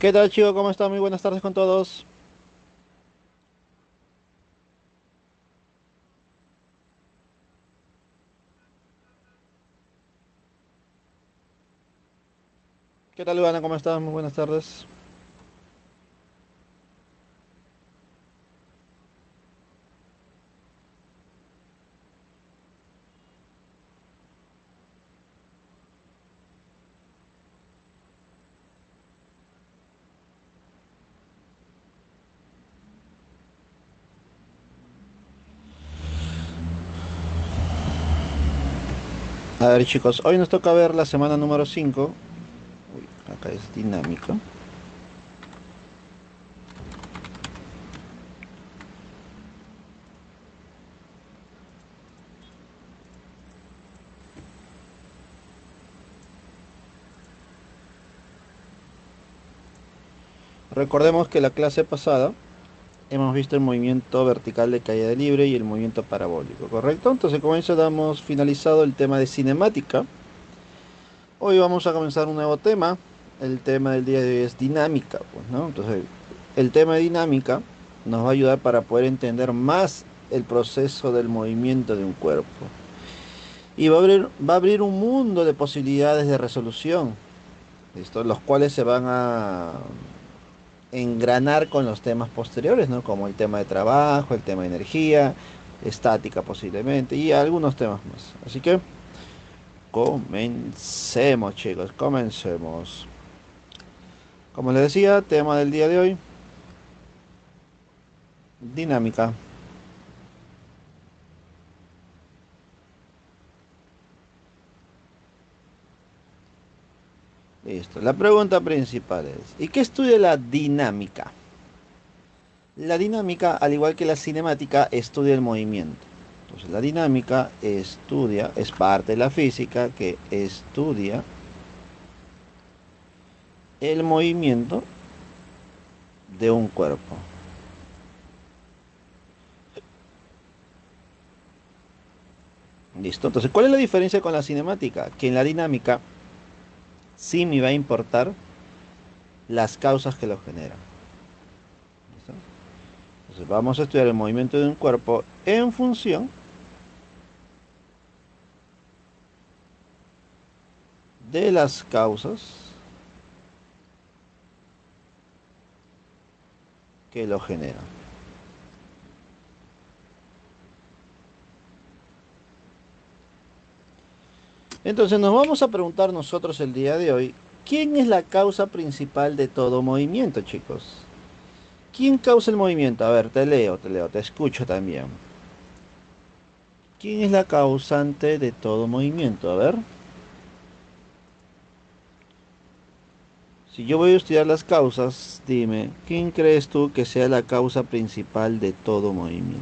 ¿Qué tal, chico? ¿Cómo está? Muy buenas tardes con todos. ¿Qué tal, Ivana? ¿Cómo estás? Muy buenas tardes. A ver, chicos, hoy nos toca ver la semana número 5. Uy, acá es dinámica. Recordemos que la clase pasada hemos visto el movimiento vertical de caída libre y el movimiento parabólico, ¿correcto? Entonces, con eso damos finalizado el tema de cinemática. Hoy vamos a comenzar un nuevo tema. El tema del día de hoy es dinámica, pues, ¿no? Entonces, el tema de dinámica nos va a ayudar para poder entender más el proceso del movimiento de un cuerpo. Y va a abrir un mundo de posibilidades de resolución, ¿listo? Los cuales se van a engranar con los temas posteriores, ¿no? Como el tema de trabajo, el tema de energía, estática posiblemente, y algunos temas más. Así que comencemos, chicos, comencemos. Como les decía, tema del día de hoy, dinámica. Listo. La pregunta principal es, ¿y qué estudia la dinámica? La dinámica, al igual que la cinemática, estudia el movimiento. Entonces, la dinámica estudia, es parte de la física que estudia el movimiento de un cuerpo. ¿Listo? Entonces, ¿cuál es la diferencia con la cinemática? Que en la dinámica sí me va a importar las causas que lo generan. ¿Listo? Entonces, vamos a estudiar el movimiento de un cuerpo en función de las causas que lo generan. Entonces nos vamos a preguntar nosotros el día de hoy, ¿quién es la causa principal de todo movimiento, chicos? ¿Quién causa el movimiento? A ver, te leo, te escucho también. ¿Quién es la causante de todo movimiento? A ver, si yo voy a estudiar las causas, dime, ¿quién crees tú que sea la causa principal de todo movimiento?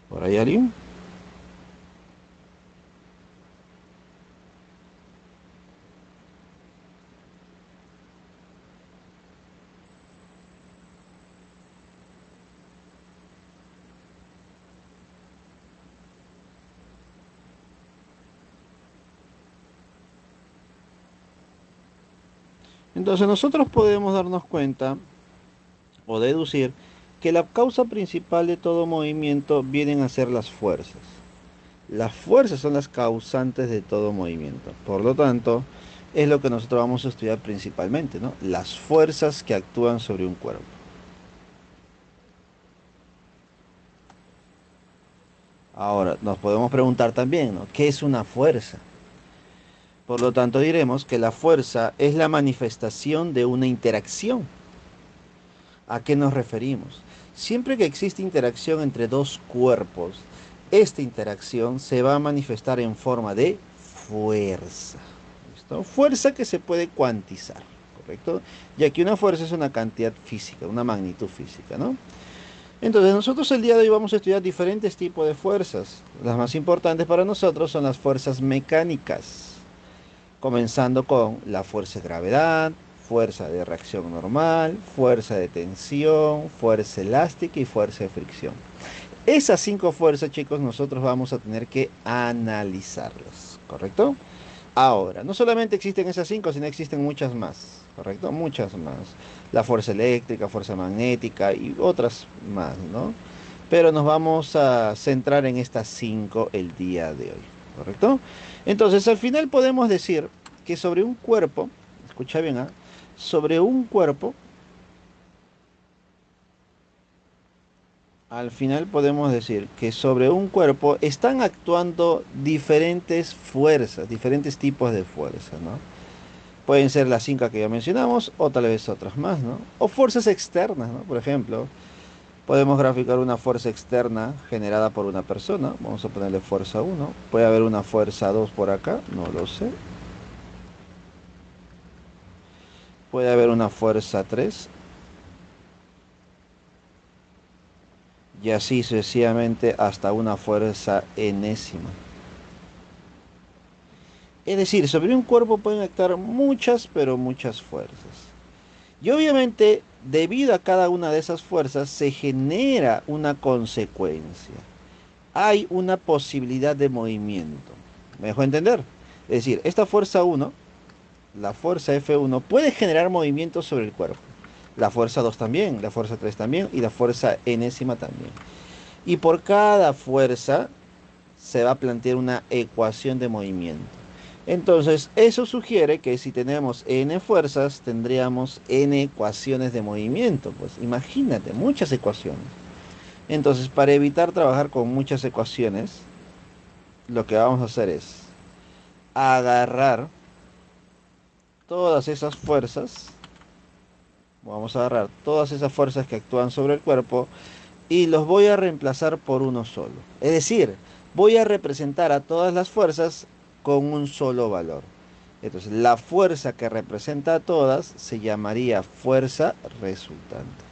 ¿Por ahí alguien? Entonces nosotros podemos darnos cuenta o deducir que la causa principal de todo movimiento vienen a ser las fuerzas. Las fuerzas son las causantes de todo movimiento. Por lo tanto, es lo que nosotros vamos a estudiar principalmente, ¿no? Las fuerzas que actúan sobre un cuerpo. Ahora, nos podemos preguntar también, ¿no? ¿Qué es una fuerza? Por lo tanto, diremos que la fuerza es la manifestación de una interacción. ¿A qué nos referimos? Siempre que existe interacción entre dos cuerpos, esta interacción se va a manifestar en forma de fuerza. ¿Listo? Fuerza que se puede cuantizar, ¿correcto? Ya que una fuerza es una cantidad física, una magnitud física, ¿no? Entonces, nosotros el día de hoy vamos a estudiar diferentes tipos de fuerzas. Las más importantes para nosotros son las fuerzas mecánicas. comenzando con la fuerza de gravedad, fuerza de reacción normal, fuerza de tensión, fuerza elástica y fuerza de fricción. Esas 5 fuerzas, chicos, nosotros vamos a tener que analizarlas, ¿correcto? Ahora, no solamente existen esas 5, sino existen muchas más, ¿correcto? Muchas más. La fuerza eléctrica, fuerza magnética y otras más, ¿no? Pero nos vamos a centrar en estas 5 el día de hoy, ¿correcto? Entonces, al final podemos decir que sobre un cuerpo, escucha bien, ¿ah? Sobre un cuerpo, al final podemos decir que sobre un cuerpo están actuando diferentes fuerzas, diferentes tipos de fuerzas, ¿no? Pueden ser las 5 que ya mencionamos, o tal vez otras más, ¿no? O fuerzas externas, ¿no? Por ejemplo, podemos graficar una fuerza externa generada por una persona. Vamos a ponerle fuerza 1. Puede haber una fuerza 2 por acá, no lo sé. Puede haber una fuerza 3. Y así sucesivamente hasta una fuerza enésima. Es decir, sobre un cuerpo pueden actuar muchas, pero muchas fuerzas. Y obviamente, debido a cada una de esas fuerzas, se genera una consecuencia. Hay una posibilidad de movimiento. ¿Me dejó entender? Es decir, esta fuerza 1, la fuerza F1, puede generar movimiento sobre el cuerpo. La fuerza 2 también, la fuerza 3 también y la fuerza enésima también. Y por cada fuerza se va a plantear una ecuación de movimiento. Entonces, eso sugiere que si tenemos n fuerzas, tendríamos n ecuaciones de movimiento. Pues imagínate, muchas ecuaciones. Entonces, para evitar trabajar con muchas ecuaciones, lo que vamos a hacer es agarrar todas esas fuerzas, vamos a agarrar todas esas fuerzas que actúan sobre el cuerpo y los voy a reemplazar por uno solo. Es decir, voy a representar a todas las fuerzas con un solo valor. Entonces, la fuerza que representa a todas se llamaría fuerza resultante.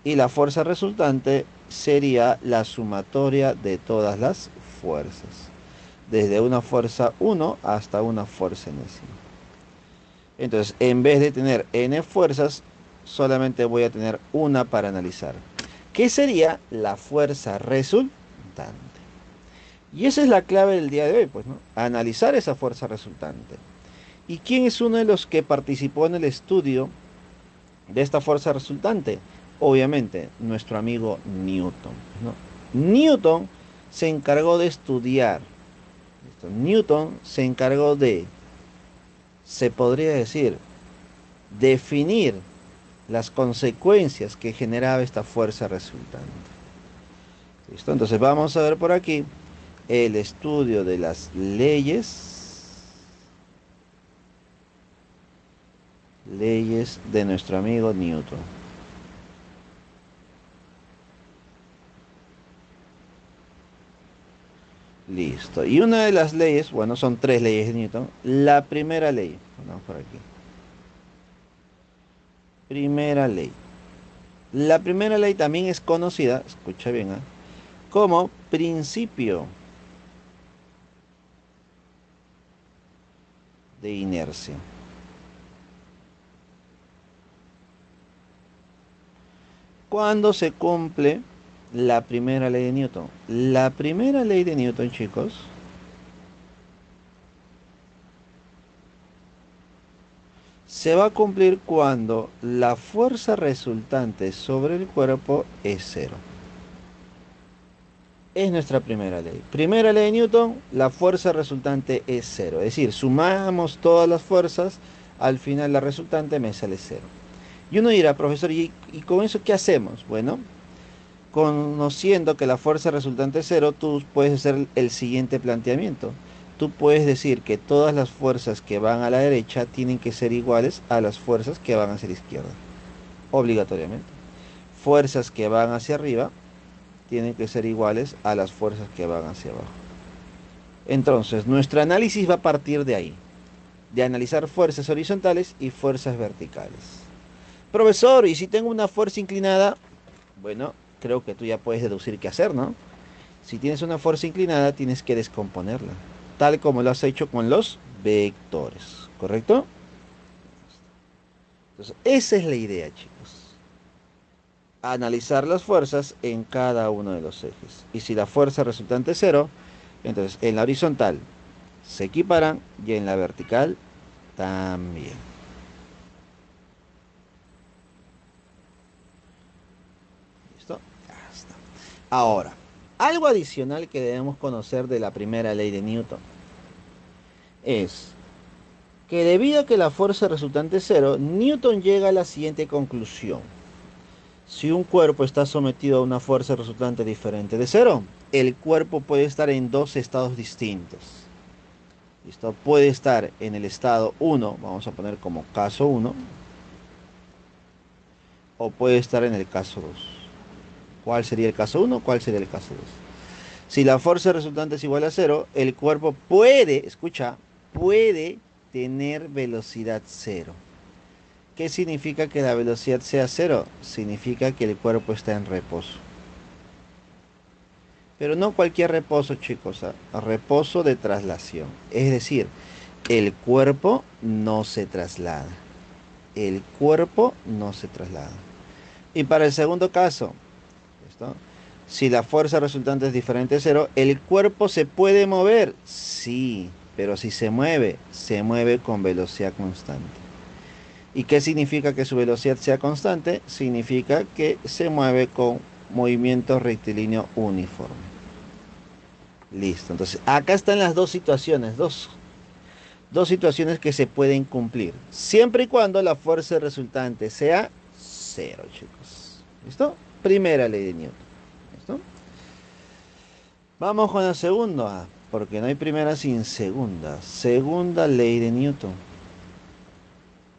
Y la fuerza resultante sería la sumatoria de todas las fuerzas. Desde una fuerza 1 hasta una fuerza enésima. Entonces, en vez de tener n fuerzas, solamente voy a tener una para analizar. ¿Qué sería la fuerza resultante? Y esa es la clave del día de hoy, pues, ¿no? Analizar esa fuerza resultante. ¿Y quién es uno de los que participó en el estudio de esta fuerza resultante? Obviamente, nuestro amigo Newton, ¿no? Newton se encargó de estudiar. Newton se encargó de, se podría decir, definir las consecuencias que generaba esta fuerza resultante. ¿Listo? Entonces vamos a ver por aquí el estudio de las leyes de nuestro amigo Newton. Listo. Y una de las leyes, bueno, son 3 leyes de Newton. La primera ley, vamos por aquí. Primera ley. La primera ley también es conocida, escucha bien, ¿eh?, como principio de inercia. ¿Cuándo se cumple la primera ley de Newton? La primera ley de Newton, chicos, se va a cumplir cuando la fuerza resultante sobre el cuerpo es cero. Es nuestra primera ley. Primera ley de Newton, la fuerza resultante es cero. Es decir, sumamos todas las fuerzas, al final la resultante me sale cero. Y uno dirá, profesor, ¿y con eso qué hacemos? Bueno, conociendo que la fuerza resultante es cero, tú puedes hacer el siguiente planteamiento. Tú puedes decir que todas las fuerzas que van a la derecha tienen que ser iguales a las fuerzas que van hacia la izquierda. Obligatoriamente. Fuerzas que van hacia arriba tienen que ser iguales a las fuerzas que van hacia abajo. Entonces, nuestro análisis va a partir de ahí, de analizar fuerzas horizontales y fuerzas verticales. Profesor, ¿y si tengo una fuerza inclinada? Bueno, creo que tú ya puedes deducir qué hacer, ¿no? Si tienes una fuerza inclinada, tienes que descomponerla, tal como lo has hecho con los vectores, ¿correcto? Entonces, esa es la idea, chicos. Analizar las fuerzas en cada uno de los ejes. Y si la fuerza resultante es cero, entonces en la horizontal se equiparan y en la vertical también. ¿Listo? Ya está. Ahora, algo adicional que debemos conocer de la primera ley de Newton es que debido a que la fuerza resultante es cero, Newton llega a la siguiente conclusión. Si un cuerpo está sometido a una fuerza resultante diferente de cero, el cuerpo puede estar en dos estados distintos. ¿Listo? Puede estar en el estado 1, vamos a poner como caso 1, o puede estar en el caso 2. ¿Cuál sería el caso 1? ¿Cuál sería el caso 2? Si la fuerza resultante es igual a cero, el cuerpo puede, escucha, puede tener velocidad cero. ¿Qué significa que la velocidad sea cero? Significa que el cuerpo está en reposo. Pero no cualquier reposo, chicos, reposo de traslación. Es decir, el cuerpo no se traslada. El cuerpo no se traslada. Y para el segundo caso, ¿listo? Si la fuerza resultante es diferente de cero, ¿el cuerpo se puede mover? Sí, pero si se mueve con velocidad constante. ¿Y qué significa que su velocidad sea constante? Significa que se mueve con movimiento rectilíneo uniforme. Listo, entonces acá están las dos situaciones, dos situaciones que se pueden cumplir, siempre y cuando la fuerza resultante sea cero, chicos. ¿Listo? Primera ley de Newton. ¿Listo? Vamos con la segunda, porque no hay primera sin segunda. Segunda ley de Newton.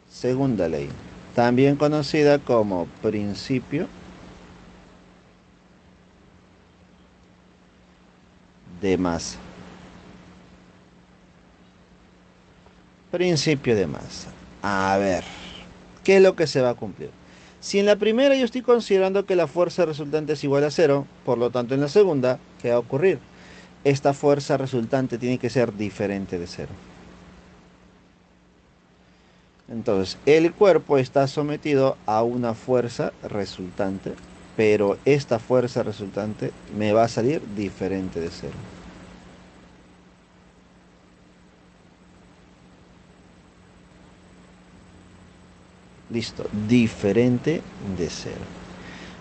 Segunda ley, también conocida como principio de masa. Principio de masa. A ver, ¿qué es lo que se va a cumplir? Si en la primera yo estoy considerando que la fuerza resultante es igual a cero, por lo tanto en la segunda, ¿qué va a ocurrir? Esta fuerza resultante tiene que ser diferente de cero. Entonces, el cuerpo está sometido a una fuerza resultante, pero esta fuerza resultante me va a salir diferente de cero. Listo, diferente de cero.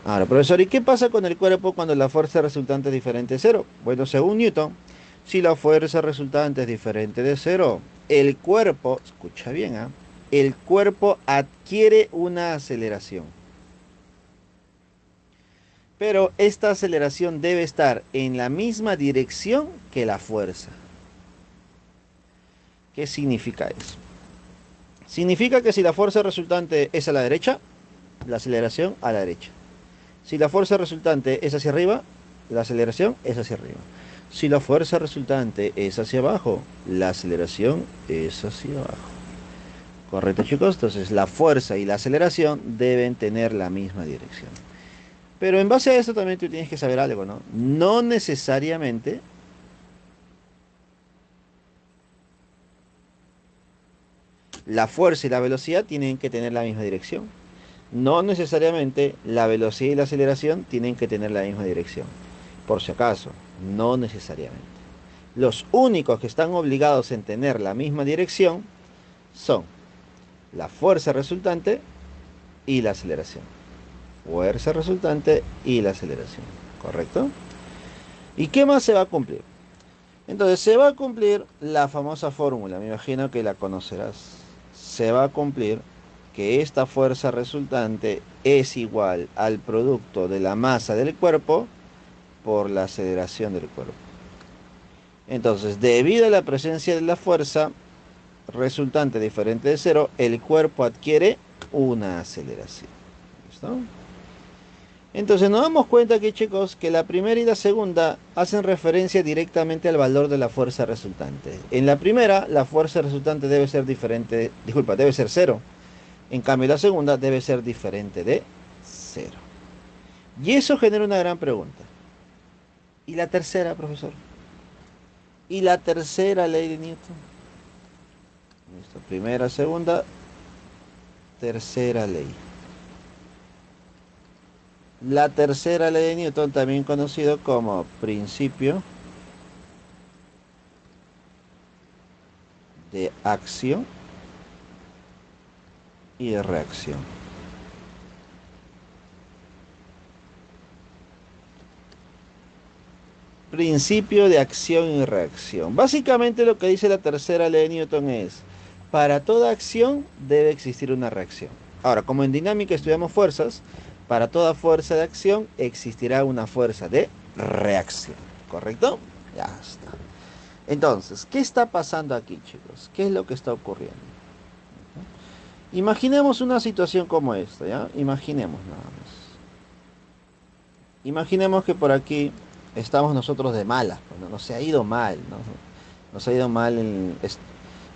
Ahora, profesor, ¿y qué pasa con el cuerpo cuando la fuerza resultante es diferente de cero? Bueno, según Newton, si la fuerza resultante es diferente de cero, el cuerpo, escucha bien, el cuerpo adquiere una aceleración. Pero esta aceleración debe estar en la misma dirección que la fuerza. ¿Qué significa eso? Significa que si la fuerza resultante es a la derecha, la aceleración a la derecha. Si la fuerza resultante es hacia arriba, la aceleración es hacia arriba. Si la fuerza resultante es hacia abajo, la aceleración es hacia abajo. ¿Correcto, chicos? Entonces la fuerza y la aceleración deben tener la misma dirección. Pero en base a esto también tú tienes que saber algo, ¿no? No necesariamente la fuerza y la velocidad tienen que tener la misma dirección. No necesariamente la velocidad y la aceleración tienen que tener la misma dirección. Por si acaso, no necesariamente. Los únicos que están obligados en tener la misma dirección son la fuerza resultante y la aceleración. Fuerza resultante y la aceleración. ¿Correcto? ¿Y qué más se va a cumplir? Entonces se va a cumplir la famosa fórmula, me imagino que la conocerás. Se va a cumplir que esta fuerza resultante es igual al producto de la masa del cuerpo por la aceleración del cuerpo. Entonces, debido a la presencia de la fuerza resultante diferente de cero, el cuerpo adquiere una aceleración. ¿Listo? Entonces nos damos cuenta aquí, chicos, que la primera y la segunda hacen referencia directamente al valor de la fuerza resultante. En la primera, la fuerza resultante debe ser diferente, disculpa, debe ser cero. En cambio, la segunda debe ser diferente de cero. Y eso genera una gran pregunta. ¿Y la tercera, profesor? ¿Y la tercera ley de Newton? Listo. Primera, segunda, tercera ley. La tercera ley de Newton, también conocido como principio de acción y de reacción. Principio de acción y reacción. Básicamente lo que dice la tercera ley de Newton es, para toda acción debe existir una reacción. Ahora, como en dinámica estudiamos fuerzas, para toda fuerza de acción existirá una fuerza de reacción. ¿Correcto? Ya está. Entonces, ¿qué está pasando aquí, chicos? ¿Qué es lo que está ocurriendo? Imaginemos una situación como esta, ¿ya? Imaginemos nada más. Imaginemos que por aquí estamos nosotros de malas, pues, ¿no? Nos ha ido mal, ¿no? Nos ha ido mal en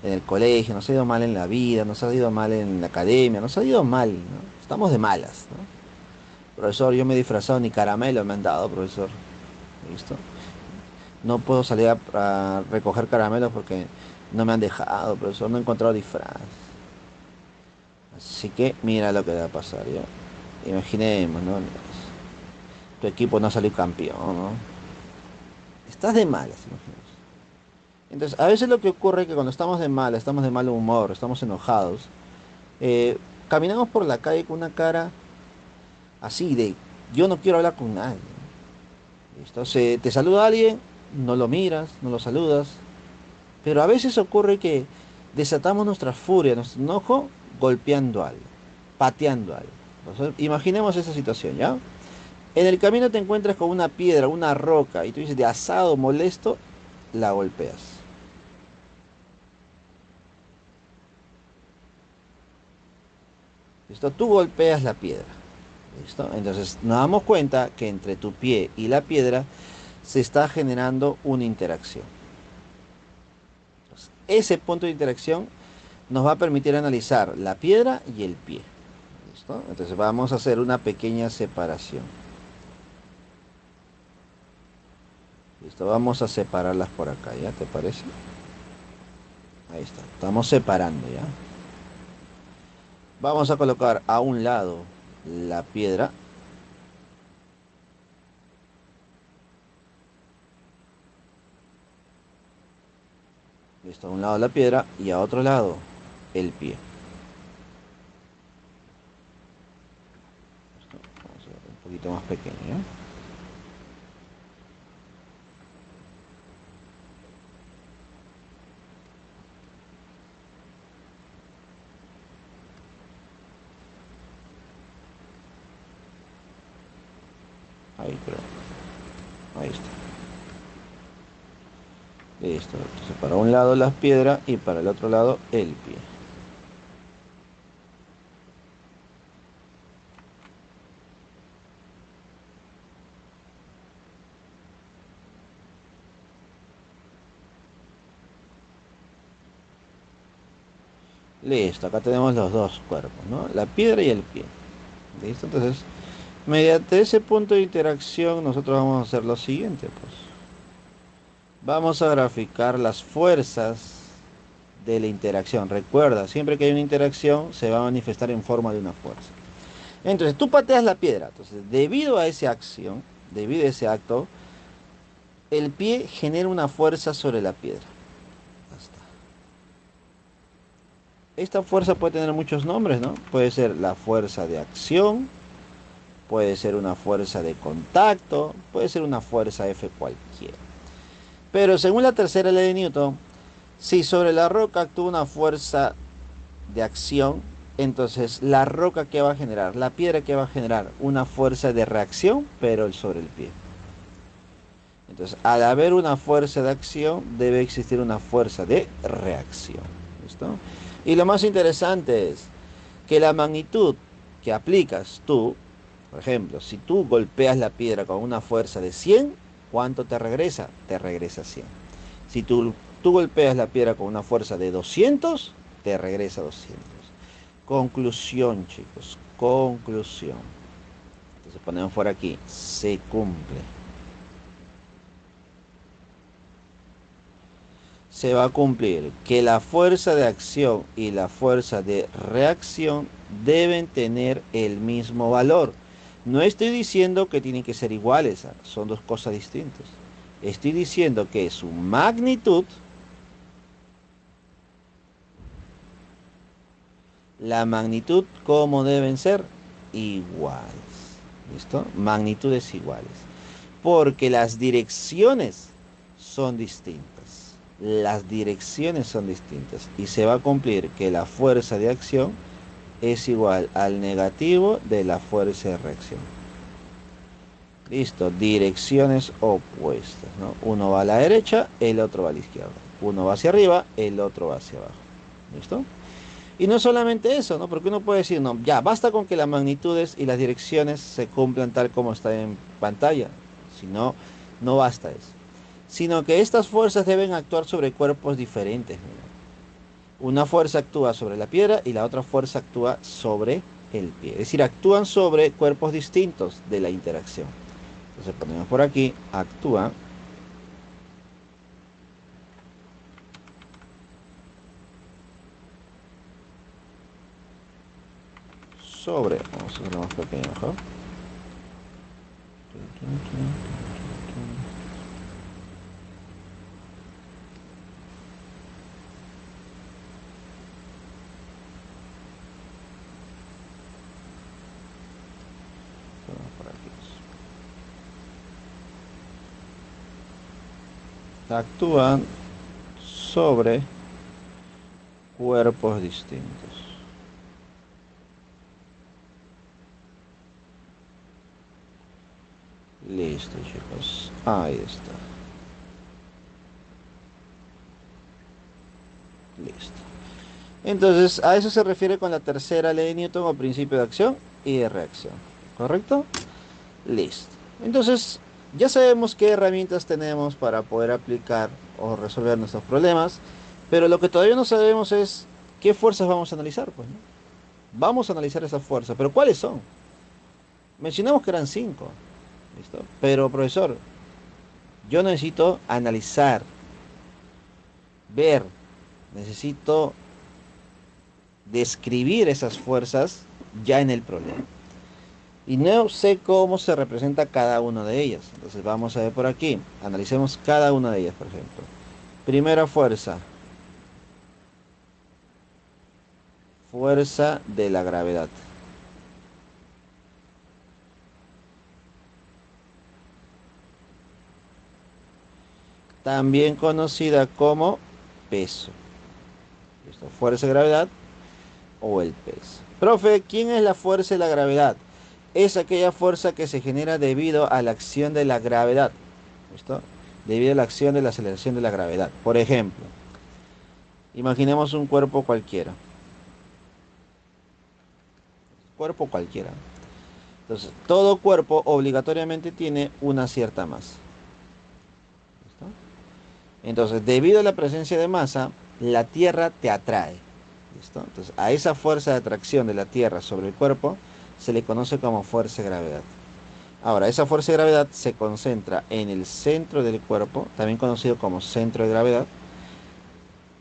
el colegio, nos ha ido mal en la vida, nos ha ido mal en la academia, nos ha ido mal, ¿no? Estamos de malas, ¿no? Profesor, yo me he disfrazado, ni caramelo me han dado, profesor. ¿Listo? No puedo salir a recoger caramelos porque no me han dejado, profesor, no he encontrado disfraz. Así que mira lo que va a pasar, ¿ya? Imaginemos, ¿no? Tu equipo no salió campeón, ¿no? Estás de malas, imaginemos. Entonces, a veces lo que ocurre es que cuando estamos de mal, estamos de mal humor, estamos enojados, eh, caminamos por la calle con una cara así de, yo no quiero hablar con nadie. ¿Listo? Te saluda alguien, no lo miras, no lo saludas, pero a veces ocurre que desatamos nuestra furia, nuestro enojo, golpeando algo, pateando algo. Entonces, imaginemos esa situación, ¿ya? En el camino te encuentras con una piedra, una roca, y tú dices, de asado, molesto, la golpeas. ¿Listo? Tú golpeas la piedra. ¿Listo? Entonces nos damos cuenta que entre tu pie y la piedra se está generando una interacción. Entonces, ese punto de interacción nos va a permitir analizar la piedra y el pie. ¿Listo? Entonces vamos a hacer una pequeña separación. ¿Listo? Vamos a separarlas por acá, ¿ya? ¿Te parece? Ahí está. Estamos separando, ¿ya? Vamos a colocar a un lado la piedra. Listo, a un lado la piedra y a otro lado el pie. Listo, vamos a hacer un poquito más pequeño, ¿ya? Ahí creo. Ahí está. Listo. Entonces para un lado las piedras y para el otro lado el pie. Listo, acá tenemos los dos cuerpos, ¿no? La piedra y el pie. Listo, entonces, mediante ese punto de interacción, nosotros vamos a hacer lo siguiente, pues. Vamos a graficar las fuerzas de la interacción. Recuerda, siempre que hay una interacción, se va a manifestar en forma de una fuerza. Entonces, tú pateas la piedra. Entonces, debido a esa acción, debido a ese acto, el pie genera una fuerza sobre la piedra. Basta. Esta fuerza puede tener muchos nombres, ¿no? Puede ser la fuerza de acción, puede ser una fuerza de contacto, puede ser una fuerza F cualquiera. Pero según la tercera ley de Newton, si sobre la roca actúa una fuerza de acción, entonces la roca que va a generar, la piedra que va a generar una fuerza de reacción, pero sobre el pie. Entonces, al haber una fuerza de acción, debe existir una fuerza de reacción. ¿Listo? Y lo más interesante es que la magnitud que aplicas tú, por ejemplo, si tú golpeas la piedra con una fuerza de 100, ¿cuánto te regresa? Te regresa 100. Si tú golpeas la piedra con una fuerza de 200, te regresa 200. Conclusión, chicos, conclusión. Entonces ponemos por aquí, se cumple. se va a cumplir que la fuerza de acción y la fuerza de reacción deben tener el mismo valor. No estoy diciendo que tienen que ser iguales, son dos cosas distintas. Estoy diciendo que su magnitud, la magnitud, ¿cómo deben ser? Iguales. ¿Listo? Magnitudes iguales. Porque las direcciones son distintas. Las direcciones son distintas. Y se va a cumplir que la fuerza de acción es igual al negativo de la fuerza de reacción. Listo, direcciones opuestas, ¿no? Uno va a la derecha, el otro va a la izquierda. Uno va hacia arriba, el otro va hacia abajo. ¿Listo? Y no solamente eso, ¿no? Porque uno puede decir, no, ya, basta con que las magnitudes y las direcciones se cumplan tal como está en pantalla. Si no, no basta eso. Sino que estas fuerzas deben actuar sobre cuerpos diferentes. Mira. Una fuerza actúa sobre la piedra y la otra fuerza actúa sobre el pie. Es decir, actúan sobre cuerpos distintos de la interacción. Entonces ponemos por aquí, actúa sobre, vamos a hacerlo más pequeño mejor. Por aquí. Actúan sobre cuerpos distintos. Listo, chicos. Ahí está. Listo. Entonces, a eso se refiere con la tercera ley de Newton o principio de acción y de reacción. ¿Correcto? Listo. Entonces, ya sabemos qué herramientas tenemos para poder aplicar o resolver nuestros problemas, pero lo que todavía no sabemos es qué fuerzas vamos a analizar, pues, ¿no? Vamos a analizar esas fuerzas, pero ¿cuáles son? Mencionamos que eran cinco, ¿listo? Pero, profesor, yo necesito analizar, ver, necesito describir esas fuerzas ya en el problema. Y no sé cómo se representa cada una de ellas. Entonces vamos a ver por aquí. Analicemos cada una de ellas, por ejemplo. Primera fuerza. Fuerza de la gravedad. También conocida como peso. ¿Listo? Fuerza de gravedad o el peso. Profe, ¿quién es la fuerza de la gravedad? Es aquella fuerza que se genera debido a la acción de la gravedad. ¿Listo? Debido a la acción de la aceleración de la gravedad. Por ejemplo, imaginemos un cuerpo cualquiera. Cuerpo cualquiera. Entonces, todo cuerpo obligatoriamente tiene una cierta masa. ¿Listo? Entonces, debido a la presencia de masa, la Tierra te atrae. ¿Listo? Entonces, a esa fuerza de atracción de la Tierra sobre el cuerpo se le conoce como fuerza de gravedad. Ahora, esa fuerza de gravedad se concentra en el centro del cuerpo, también conocido como centro de gravedad,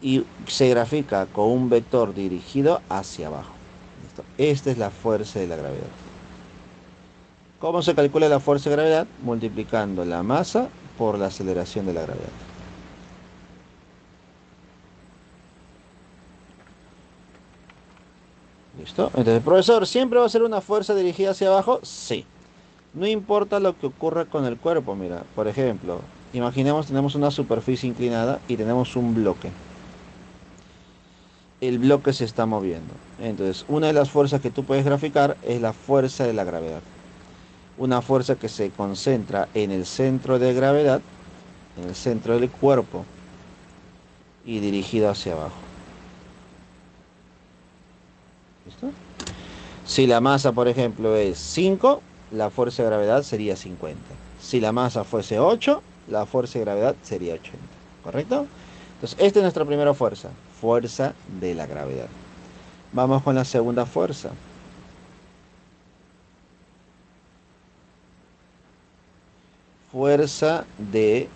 y se grafica con un vector dirigido hacia abajo. ¿Listo? Esta es la fuerza de la gravedad. ¿Cómo se calcula la fuerza de gravedad? Multiplicando la masa por la aceleración de la gravedad. ¿Listo? Entonces, profesor, ¿siempre va a ser una fuerza dirigida hacia abajo? Sí. No importa lo que ocurra con el cuerpo, mira. Por ejemplo, imaginemos tenemos una superficie inclinada y tenemos un bloque. El bloque se está moviendo. Entonces, una de las fuerzas que tú puedes graficar es la fuerza de la gravedad. Una fuerza que se concentra en el centro de gravedad, en el centro del cuerpo y dirigida hacia abajo. ¿Listo? Si la masa, por ejemplo, es 5, la fuerza de gravedad sería 50. Si la masa fuese 8, la fuerza de gravedad sería 80. ¿Correcto? Entonces, esta es nuestra primera fuerza, fuerza de la gravedad. Vamos con la segunda fuerza. Fuerza de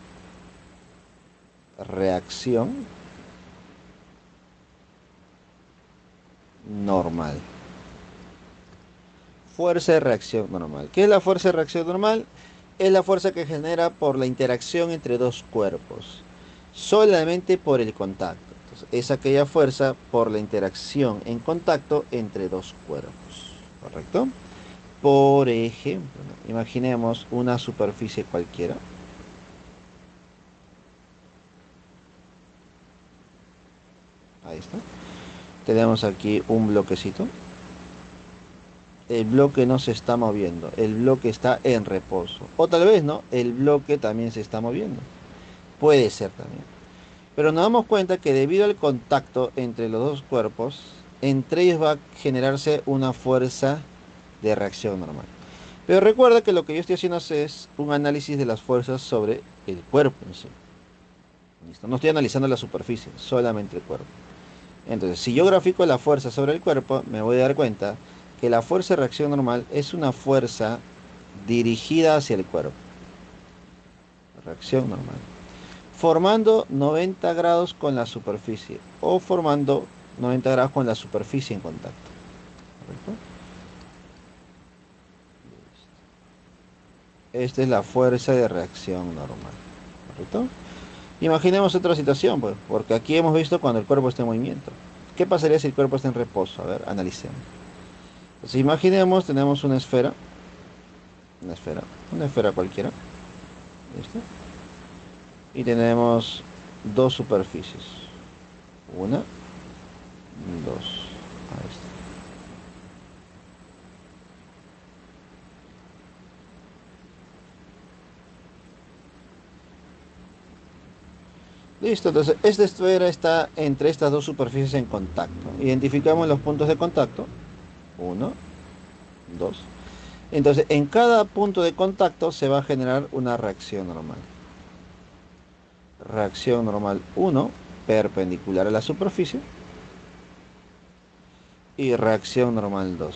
reacción normal. Fuerza de reacción normal. ¿Qué es la fuerza de reacción normal? Es la fuerza que genera por la interacción entre dos cuerpos, solamente por el contacto. Entonces, es aquella fuerza por la interacción en contacto entre dos cuerpos, ¿correcto? Por ejemplo, ¿no? Imaginemos una superficie cualquiera. Ahí está. Tenemos aquí un bloquecito. El bloque no se está moviendo, el bloque está en reposo. O tal vez no, el bloque también se está moviendo. Puede ser también. Pero nos damos cuenta que debido al contacto entre los dos cuerpos, entre ellos va a generarse una fuerza de reacción normal. Pero recuerda que lo que yo estoy haciendo es un análisis de las fuerzas sobre el cuerpo en sí. ¿Listo? No estoy analizando la superficie, solamente el cuerpo. Entonces, si yo grafico la fuerza sobre el cuerpo, me voy a dar cuenta que la fuerza de reacción normal es una fuerza dirigida hacia el cuerpo. Reacción normal. Formando 90 grados con la superficie o formando 90 grados con la superficie en contacto. ¿Correcto? Esta es la fuerza de reacción normal. ¿Correcto? Imaginemos otra situación, pues, porque aquí hemos visto cuando el cuerpo está en movimiento. ¿Qué pasaría si el cuerpo está en reposo? A ver, analicemos. Entonces, imaginemos, tenemos una esfera, una esfera cualquiera. ¿Listo? Y tenemos dos superficies. Una, dos. Ahí está. Listo, entonces esta esfera está entre estas dos superficies en contacto. Identificamos los puntos de contacto. Uno, dos. Entonces, en cada punto de contacto se va a generar una reacción normal. Reacción normal uno, perpendicular a la superficie. Y reacción normal 2,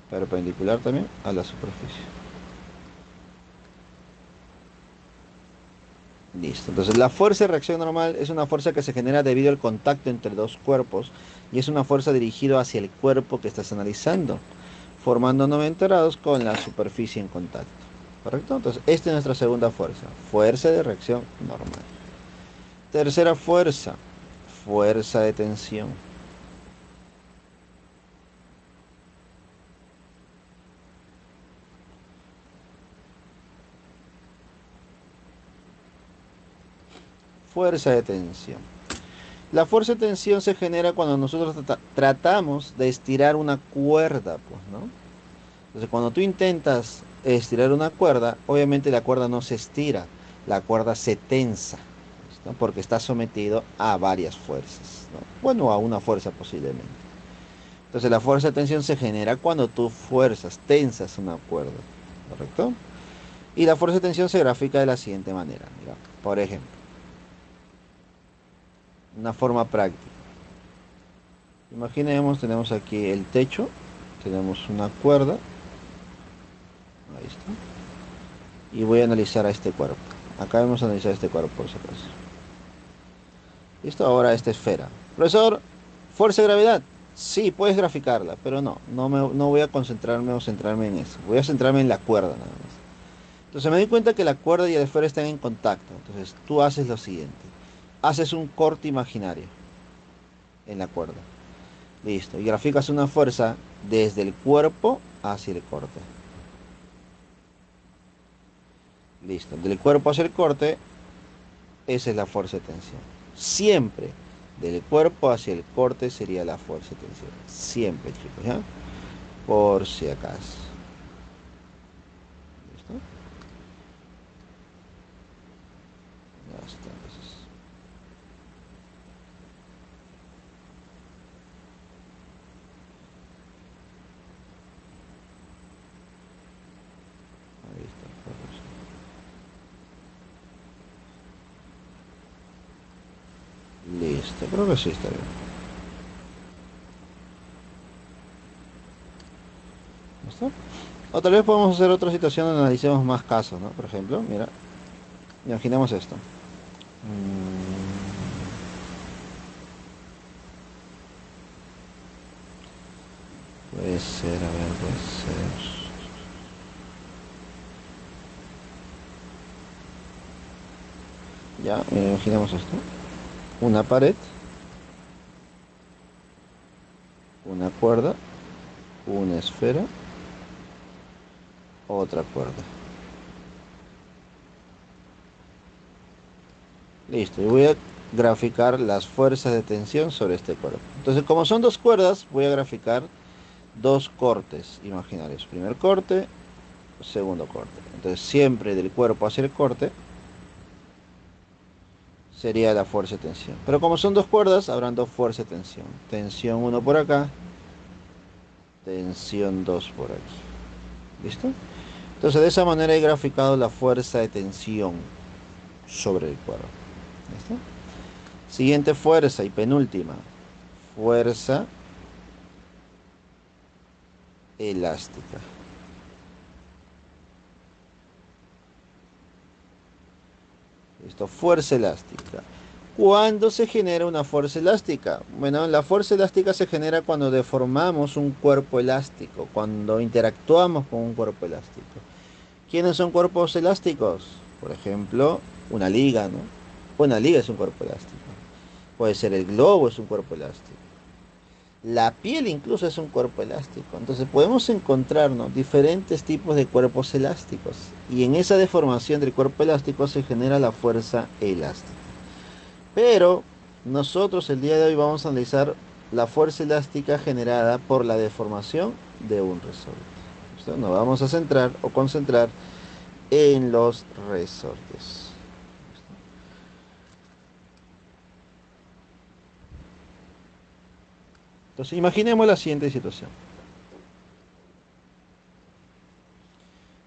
perpendicular también a la superficie. Listo. Entonces, la fuerza de reacción normal es una fuerza que se genera debido al contacto entre dos cuerpos y es una fuerza dirigida hacia el cuerpo que estás analizando, formando 90 grados con la superficie en contacto. ¿Correcto? Entonces, esta es nuestra segunda fuerza. Fuerza de reacción normal. Tercera fuerza. Fuerza de tensión. Fuerza de tensión. La fuerza de tensión se genera cuando nosotros tratamos de estirar una cuerda, pues, ¿no? Entonces, cuando tú intentas estirar una cuerda, obviamente la cuerda no se estira, la cuerda se tensa, ¿no? Porque está sometido a varias fuerzas, ¿no? Bueno, a una fuerza posiblemente. Entonces, la fuerza de tensión se genera cuando tú fuerzas, tensas una cuerda, ¿correcto? Y la fuerza de tensión se grafica de la siguiente manera, mira, por ejemplo, una forma práctica. Imaginemos, tenemos aquí el techo, tenemos una cuerda, ahí está, y voy a analizar a este cuerpo. Acá vamos a analizar este cuerpo por si acaso. Listo, ahora esta esfera. Profesor, fuerza de gravedad. Sí, puedes graficarla, pero no voy a concentrarme o centrarme en eso. Voy a centrarme en la cuerda nada más. Entonces me di cuenta que la cuerda y la esfera están en contacto. Entonces tú haces lo siguiente. Haces un corte imaginario en la cuerda. Listo. Y graficas una fuerza desde el cuerpo hacia el corte. Listo. Del cuerpo hacia el corte, esa es la fuerza de tensión. Siempre del cuerpo hacia el corte sería la fuerza de tensión. Siempre, chicos, ¿ya? Por si acaso. ¿Listo? Ya está, entonces. Ahí está. Listo, creo que sí está bien. ¿Listo? O tal vez podemos hacer otra situación donde analicemos más casos, ¿no? Por ejemplo, mira, imaginemos esto. Puede ser, a ver, puede ser. Ya, imaginemos esto. Una pared, una cuerda, una esfera, otra cuerda. Listo, y voy a graficar las fuerzas de tensión sobre este cuerpo. Entonces, como son dos cuerdas, voy a graficar dos cortes imaginarios. Primer corte, segundo corte. Entonces, siempre del cuerpo hacia el corte sería la fuerza de tensión. Pero como son dos cuerdas, habrán dos fuerzas de tensión. Tensión 1 por acá, tensión 2 por aquí. ¿Listo? Entonces, de esa manera he graficado la fuerza de tensión sobre el cuerpo. ¿Listo? Siguiente fuerza y penúltima. Fuerza elástica. Listo, fuerza elástica. ¿Cuándo se genera una fuerza elástica? Bueno, la fuerza elástica se genera cuando deformamos un cuerpo elástico, cuando interactuamos con un cuerpo elástico. ¿Quiénes son cuerpos elásticos? Por ejemplo, una liga, ¿no? Una liga es un cuerpo elástico. Puede ser el globo, es un cuerpo elástico. La piel incluso es un cuerpo elástico. Entonces podemos encontrarnos diferentes tipos de cuerpos elásticos. Y en esa deformación del cuerpo elástico se genera la fuerza elástica. Pero nosotros el día de hoy vamos a analizar la fuerza elástica generada por la deformación de un resorte. ¿Listo? Nos vamos a centrar o concentrar en los resortes. Entonces imaginemos la siguiente situación.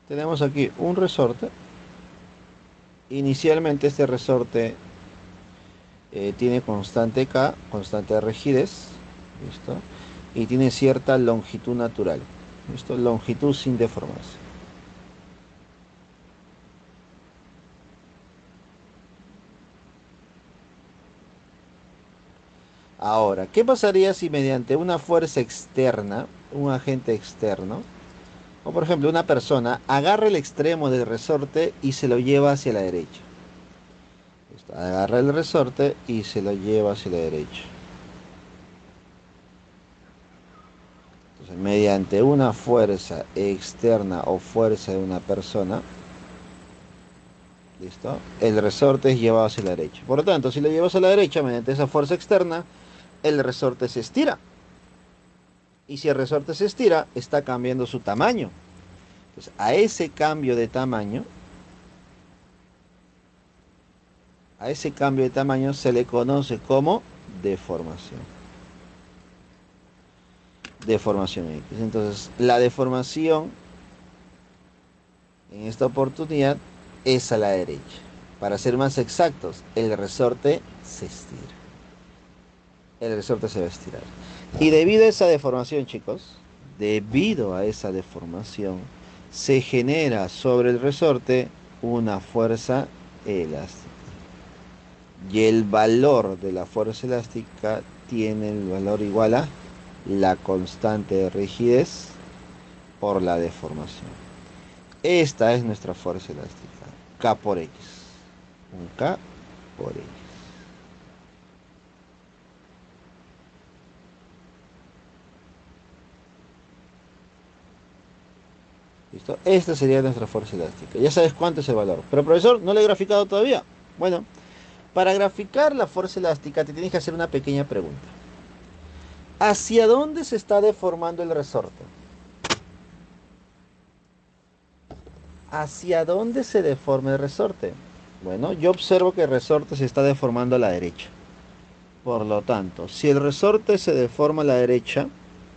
Tenemos aquí un resorte. Inicialmente este resorte tiene constante K, constante de rigidez, ¿listo? Y tiene cierta longitud natural, ¿listo? Longitud sin deformarse. Ahora, ¿qué pasaría si mediante una fuerza externa, un agente externo, o por ejemplo una persona, agarra el extremo del resorte y se lo lleva hacia la derecha? ¿Listo? Agarra el resorte y se lo lleva hacia la derecha. Entonces, mediante una fuerza externa o fuerza de una persona, ¿listo? El resorte es llevado hacia la derecha. Por lo tanto, si lo llevas a la derecha mediante esa fuerza externa, el resorte se estira. Y si el resorte se estira, está cambiando su tamaño. Entonces, a ese cambio de tamaño se le conoce como deformación. Deformación X. Entonces, la deformación en esta oportunidad es a la derecha. Para ser más exactos, el resorte se estira. El resorte se va a estirar. Y debido a esa deformación, chicos, debido a esa deformación, se genera sobre el resorte una fuerza elástica. Y el valor de la fuerza elástica tiene el valor igual a la constante de rigidez por la deformación. Esta es nuestra fuerza elástica, K por X. Un K por X. ¿Listo? Esta sería nuestra fuerza elástica. Ya sabes cuánto es el valor. Pero profesor, no lo he graficado todavía. Bueno, para graficar la fuerza elástica te tienes que hacer una pequeña pregunta. ¿Hacia dónde se está deformando el resorte? ¿Hacia dónde se deforma el resorte? Bueno, yo observo que el resorte se está deformando a la derecha. Por lo tanto, si el resorte se deforma a la derecha,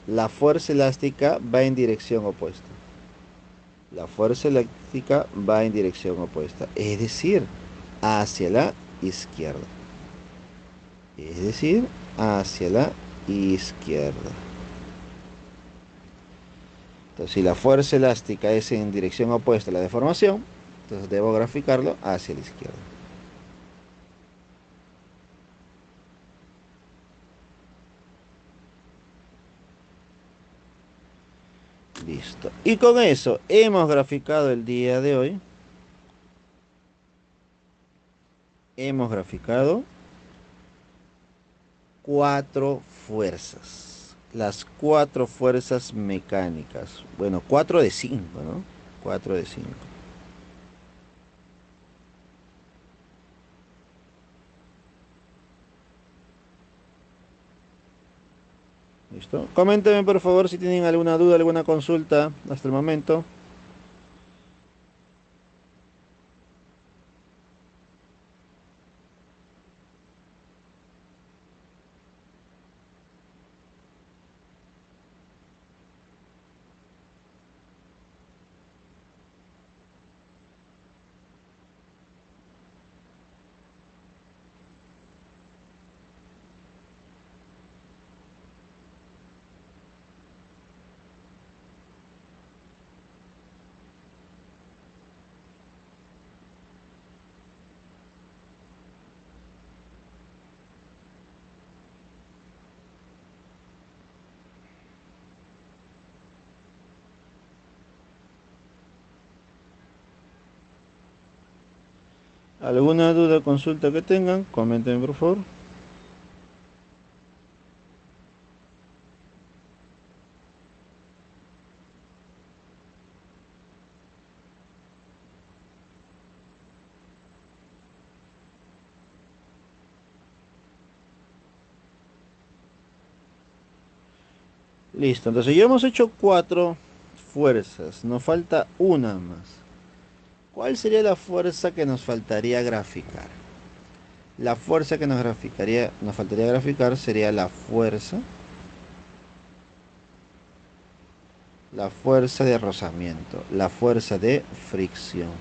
la fuerza elástica va en dirección opuesta. La fuerza elástica va en dirección opuesta, es decir, hacia la izquierda. Es decir, hacia la izquierda. Entonces, si la fuerza elástica es en dirección opuesta a la deformación, entonces debo graficarlo hacia la izquierda. Listo. Y con eso hemos graficado el día de hoy. Hemos graficado cuatro fuerzas. Las cuatro fuerzas mecánicas. Bueno, 4 de 5, ¿no? 4 de 5. ¿Listo? Coméntenme por favor si tienen alguna duda, alguna consulta hasta el momento. ¿Alguna duda o consulta que tengan? Comenten por favor. Listo, entonces ya hemos hecho cuatro fuerzas, nos falta una más. ¿Cuál sería la fuerza que nos faltaría graficar? La fuerza que nos faltaría graficar sería la fuerza de rozamiento, la fuerza de fricción.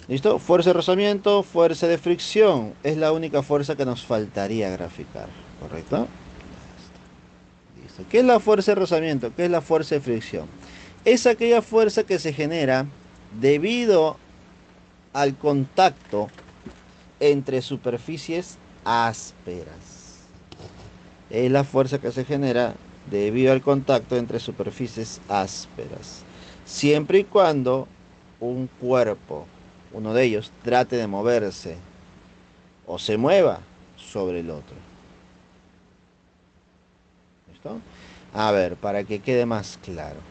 ¿Listo? Fuerza de rozamiento, fuerza de fricción. Es la única fuerza que nos faltaría graficar, ¿correcto? Listo. ¿Qué es la fuerza de rozamiento? ¿Qué es la fuerza de fricción? Es aquella fuerza que se genera debido al contacto entre superficies ásperas. Es la fuerza que se genera debido al contacto entre superficies ásperas. Siempre y cuando un cuerpo, uno de ellos, trate de moverse o se mueva sobre el otro. ¿Listo? A ver, para que quede más claro.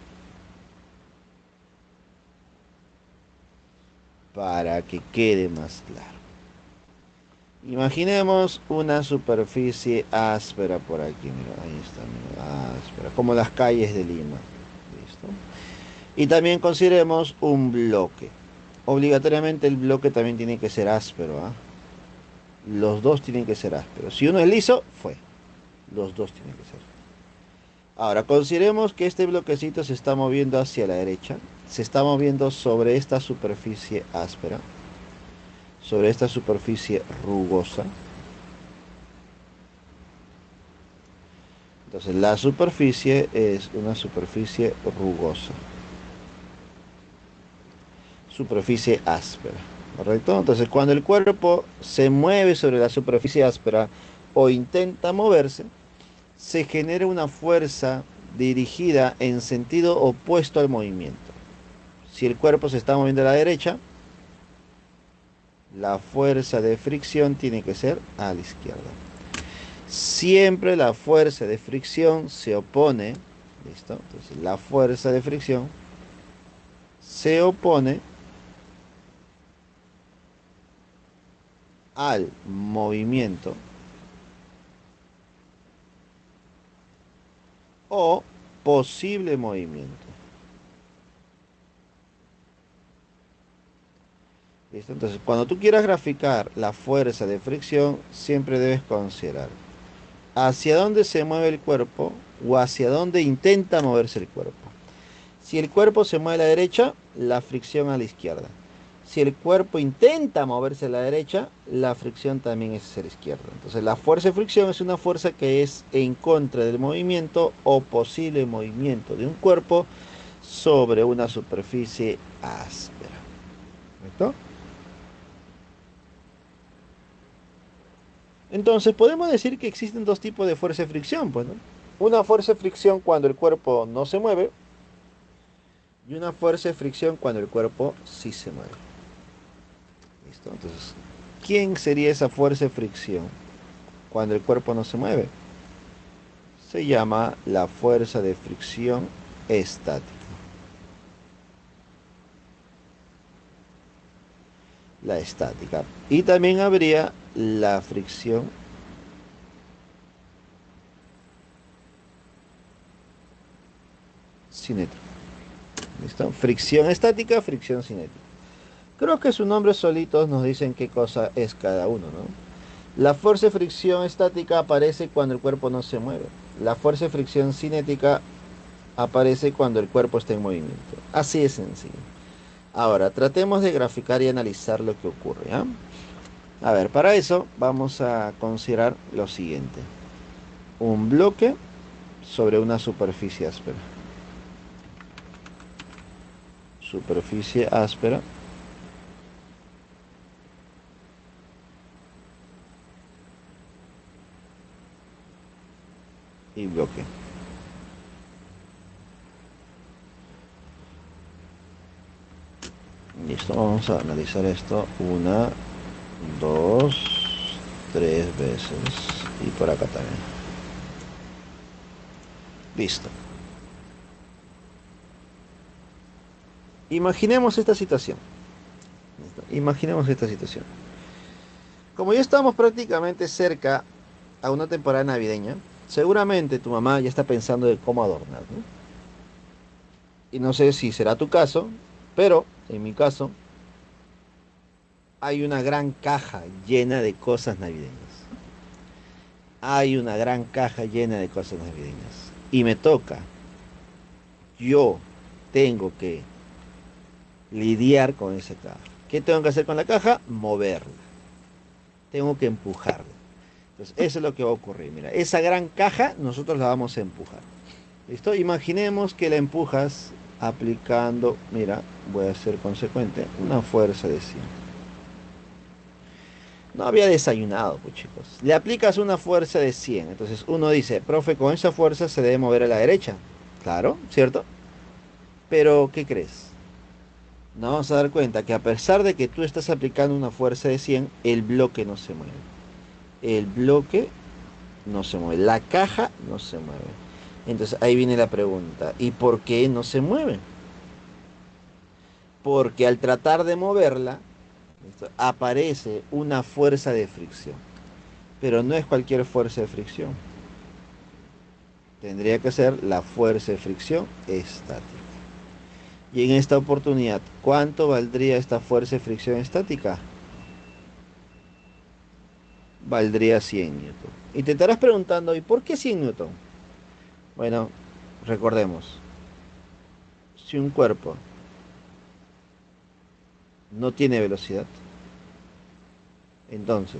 Para que quede más claro. Imaginemos una superficie áspera por aquí, mira, ahí está, mira, áspera, como las calles de Lima. ¿Listo? Y también consideremos un bloque. Obligatoriamente el bloque también tiene que ser áspero, ¿ah? Los dos tienen que ser ásperos. Si uno es liso, fue. Los dos tienen que ser. Ahora, consideremos que este bloquecito se está moviendo hacia la derecha. Se está moviendo sobre esta superficie áspera. Sobre esta superficie rugosa. Entonces, la superficie es una superficie rugosa. Superficie áspera. ¿Correcto? Entonces, cuando el cuerpo se mueve sobre la superficie áspera o intenta moverse, se genera una fuerza dirigida en sentido opuesto al movimiento. Si el cuerpo se está moviendo a la derecha, la fuerza de fricción tiene que ser a la izquierda. Siempre la fuerza de fricción se opone, ¿listo? Entonces la fuerza de fricción se opone al movimiento o posible movimiento. ¿Listo? Entonces, cuando tú quieras graficar la fuerza de fricción, siempre debes considerar hacia dónde se mueve el cuerpo o hacia dónde intenta moverse el cuerpo. Si el cuerpo se mueve a la derecha, la fricción a la izquierda. Si el cuerpo intenta moverse a la derecha, la fricción también es hacia la izquierda. Entonces, la fuerza de fricción es una fuerza que es en contra del movimiento o posible movimiento de un cuerpo sobre una superficie áspera. ¿Listo? Entonces, podemos decir que existen dos tipos de fuerza de fricción, pues, ¿no? una fuerza de fricción cuando el cuerpo no se mueve y una fuerza de fricción cuando el cuerpo sí se mueve. ¿Listo? Entonces, ¿quién sería esa fuerza de fricción cuando el cuerpo no se mueve? Se llama la fuerza de fricción estática. La estática. Y también habría la fricción cinética. ¿Listo? Fricción estática, fricción cinética. Creo que sus nombres solitos nos dicen qué cosa es cada uno, ¿no? La fuerza de fricción estática aparece cuando el cuerpo no se mueve. La fuerza de fricción cinética aparece cuando el cuerpo está en movimiento. Así es sencillo. Ahora, tratemos de graficar y analizar lo que ocurre, ¿ya? A ver, para eso vamos a considerar lo siguiente. Un bloque sobre una superficie áspera. Superficie áspera. Y bloque. Listo, vamos a analizar esto una, dos, tres veces y por acá también. Listo. Imaginemos esta situación. ¿Listo? Imaginemos esta situación. Como ya estamos prácticamente cerca a una temporada navideña, seguramente tu mamá ya está pensando de cómo adornar, ¿no? Y no sé si será tu caso, pero en mi caso hay una gran caja llena de cosas navideñas. Hay una gran caja llena de cosas navideñas. Y me toca, yo tengo que lidiar con esa caja. ¿Qué tengo que hacer con la caja? Moverla. Tengo que empujarla. Entonces, eso es lo que va a ocurrir. Mira, esa gran caja nosotros la vamos a empujar. ¿Listo? Imaginemos que la empujas aplicando, mira, voy a ser consecuente, una fuerza de 100. No había desayunado, pues chicos. Le aplicas una fuerza de 100. Entonces uno dice, profe, con esa fuerza se debe mover a la derecha. Claro, ¿cierto? Pero, ¿qué crees? Nos vamos a dar cuenta que a pesar de que tú estás aplicando una fuerza de 100, el bloque no se mueve. El bloque no se mueve. La caja no se mueve. Entonces ahí viene la pregunta. ¿Y por qué no se mueve? Porque al tratar de moverla, ¿listo?, aparece una fuerza de fricción. Pero no es cualquier fuerza de fricción. Tendría que ser la fuerza de fricción estática. Y en esta oportunidad, ¿cuánto valdría esta fuerza de fricción estática? Valdría 100 newton. Y te estarás preguntando, ¿y por qué 100 newton? Bueno, recordemos, si un cuerpo no tiene velocidad, entonces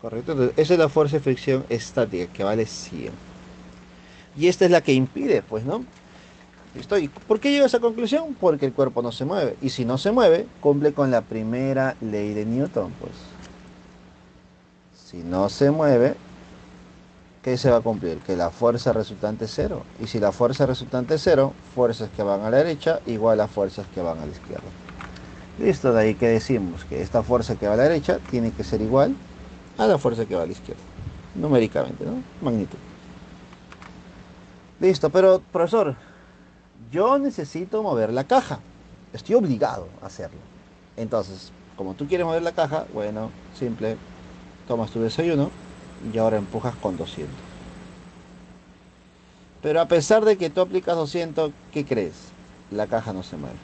correcto, entonces esa es la fuerza de fricción estática que vale 100. Y esta es la que impide, pues, ¿no? ¿Listo? ¿Y por qué llego a esa conclusión? Porque el cuerpo no se mueve. Y si no se mueve, cumple con la primera ley de Newton, pues. Si no se mueve, ¿qué se va a cumplir? Que la fuerza resultante es cero. Y si la fuerza resultante es cero, fuerzas que van a la derecha igual a fuerzas que van a la izquierda. Listo, de ahí que decimos que esta fuerza que va a la derecha tiene que ser igual a la fuerza que va a la izquierda. Numéricamente, ¿no? Magnitud. Listo, pero profesor, yo necesito mover la caja. Estoy obligado a hacerlo. Entonces, como tú quieres mover la caja, bueno, simple, tomas tu desayuno y ahora empujas con 200. Pero a pesar de que tú aplicas 200, ¿qué crees? La caja no se mueve.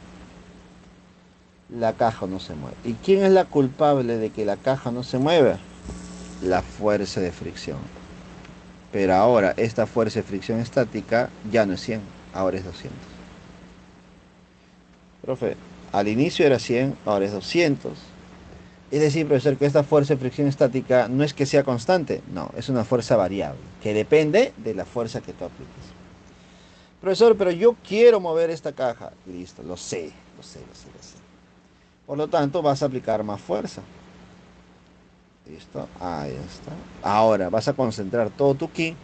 La caja no se mueve. ¿Y quién es la culpable de que la caja no se mueva? La fuerza de fricción. Pero ahora esta fuerza de fricción estática ya no es 100, ahora es 200. Profe, al inicio era 100, ahora es 200. Es decir, profesor, que esta fuerza de fricción estática no es que sea constante, no, es una fuerza variable, que depende de la fuerza que tú apliques. Profesor, pero yo quiero mover esta caja. Listo, lo sé, lo sé, lo sé, lo sé. Por lo tanto, vas a aplicar más fuerza. Listo, ahí está. Ahora vas a concentrar todo tu ki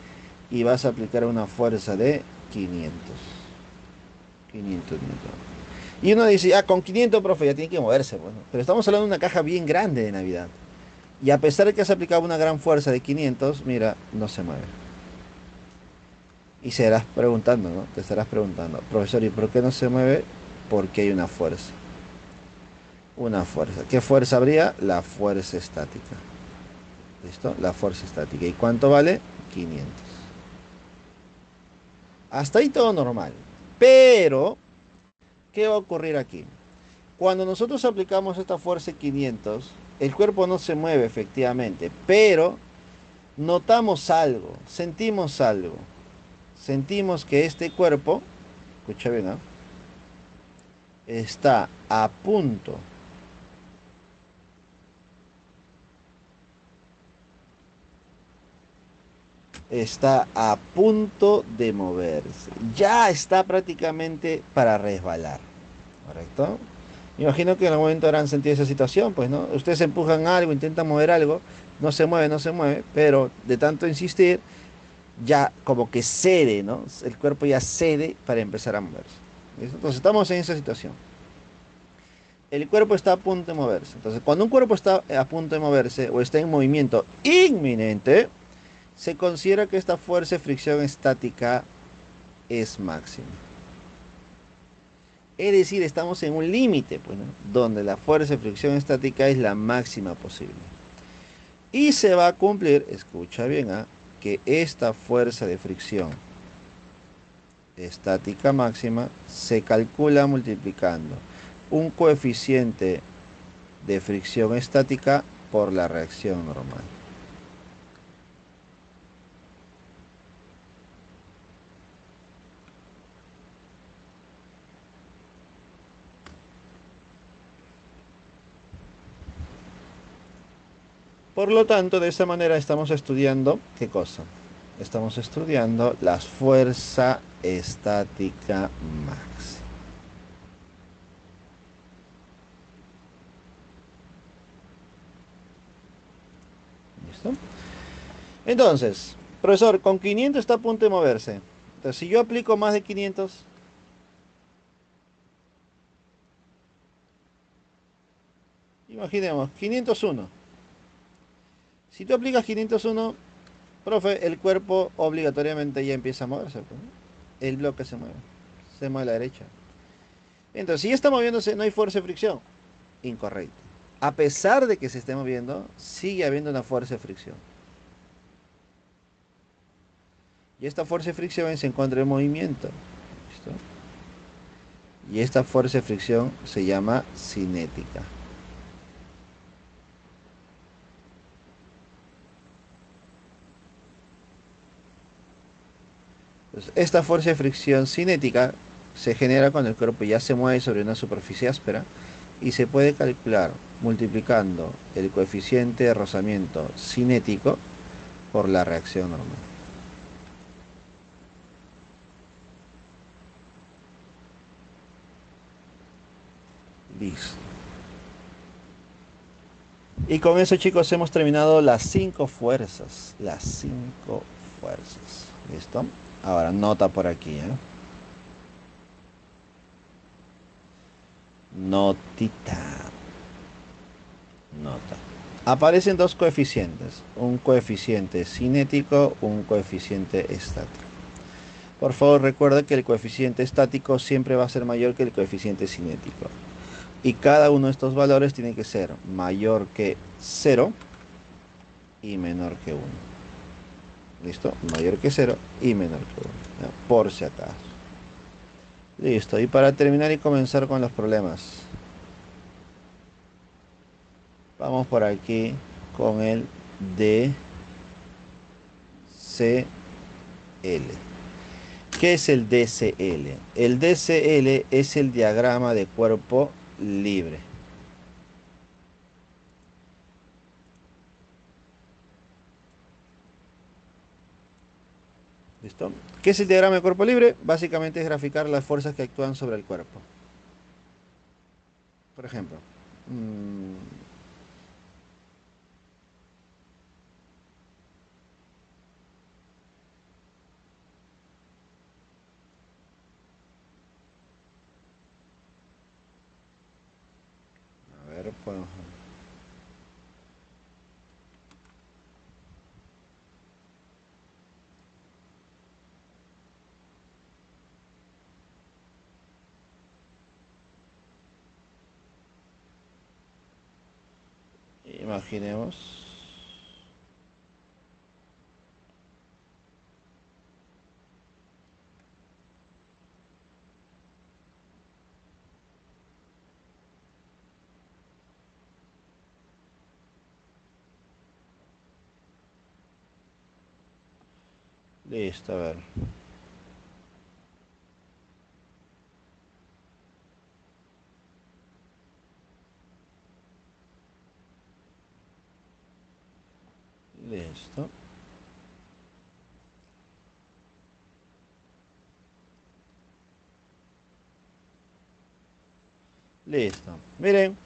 y vas a aplicar una fuerza de 500. 500 newton. Y uno dice, ah, con 500, profe, ya tiene que moverse. Bueno, pero estamos hablando de una caja bien grande de Navidad. Y a pesar de que has aplicado una gran fuerza de 500, mira, no se mueve. Y se estarás preguntando, ¿no? Te estarás preguntando, profesor, ¿y por qué no se mueve? Porque hay una fuerza. Una fuerza. ¿Qué fuerza habría? La fuerza estática. ¿Listo? La fuerza estática. ¿Y cuánto vale? 500. Hasta ahí todo normal. Pero, ¿qué va a ocurrir aquí? Cuando nosotros aplicamos esta fuerza 500, el cuerpo no se mueve efectivamente, pero notamos algo, sentimos algo. Sentimos que este cuerpo, escucha bien, ¿no? Está a punto, está a punto de moverse. Ya está prácticamente para resbalar, ¿correcto? Me imagino que en algún momento habrán sentido esa situación, pues, ¿no? Ustedes empujan algo, intentan mover algo, no se mueve, no se mueve, pero de tanto insistir, ya como que cede, ¿no? El cuerpo ya cede para empezar a moverse. ¿Listo? Entonces estamos en esa situación. El cuerpo está a punto de moverse. Entonces, cuando un cuerpo está a punto de moverse o está en movimiento inminente, se considera que esta fuerza de fricción estática es máxima. Es decir, estamos en un límite, pues, ¿no? Donde la fuerza de fricción estática es la máxima posible. Y se va a cumplir, escucha bien, ¿ah? Que esta fuerza de fricción estática máxima se calcula multiplicando un coeficiente de fricción estática por la reacción normal. Por lo tanto, de esa manera estamos estudiando, ¿qué cosa? Estamos estudiando la fuerza estática máxima. ¿Listo? Entonces, profesor, con 500 está a punto de moverse. Entonces, si yo aplico más de 500, imaginemos, 501. Si tú aplicas 501, profe, el cuerpo obligatoriamente ya empieza a moverse, pues, ¿no? El bloque se mueve a la derecha. Entonces, si ya está moviéndose, no hay fuerza de fricción. Incorrecto. A pesar de que se esté moviendo, sigue habiendo una fuerza de fricción. Y esta fuerza de fricción se encuentra en movimiento. ¿Listo? Y esta fuerza de fricción se llama cinética. Entonces, esta fuerza de fricción cinética se genera cuando el cuerpo ya se mueve sobre una superficie áspera y se puede calcular multiplicando el coeficiente de rozamiento cinético por la reacción normal. Listo. Y con eso, chicos, hemos terminado las 5 fuerzas. Las 5 fuerzas. ¿Listo? Ahora, nota por aquí, ¿eh? Notita. Nota. Aparecen dos coeficientes. Un coeficiente cinético, un coeficiente estático. Por favor, recuerda que el coeficiente estático siempre va a ser mayor que el coeficiente cinético. Y cada uno de estos valores tiene que ser mayor que 0 y menor que 1. ¿Listo? Mayor que 0 y menor que 1. ¿Ya? Por si acaso. Listo. Y para terminar y comenzar con los problemas. Vamos por aquí con el DCL. ¿Qué es el DCL? El DCL es el diagrama de cuerpo libre. ¿Listo? ¿Qué es el diagrama de cuerpo libre? Básicamente es graficar las fuerzas que actúan sobre el cuerpo. Por ejemplo, mm, a ver, podemos... Imaginemos. Listo, a ver. Listo. Listo. Miren,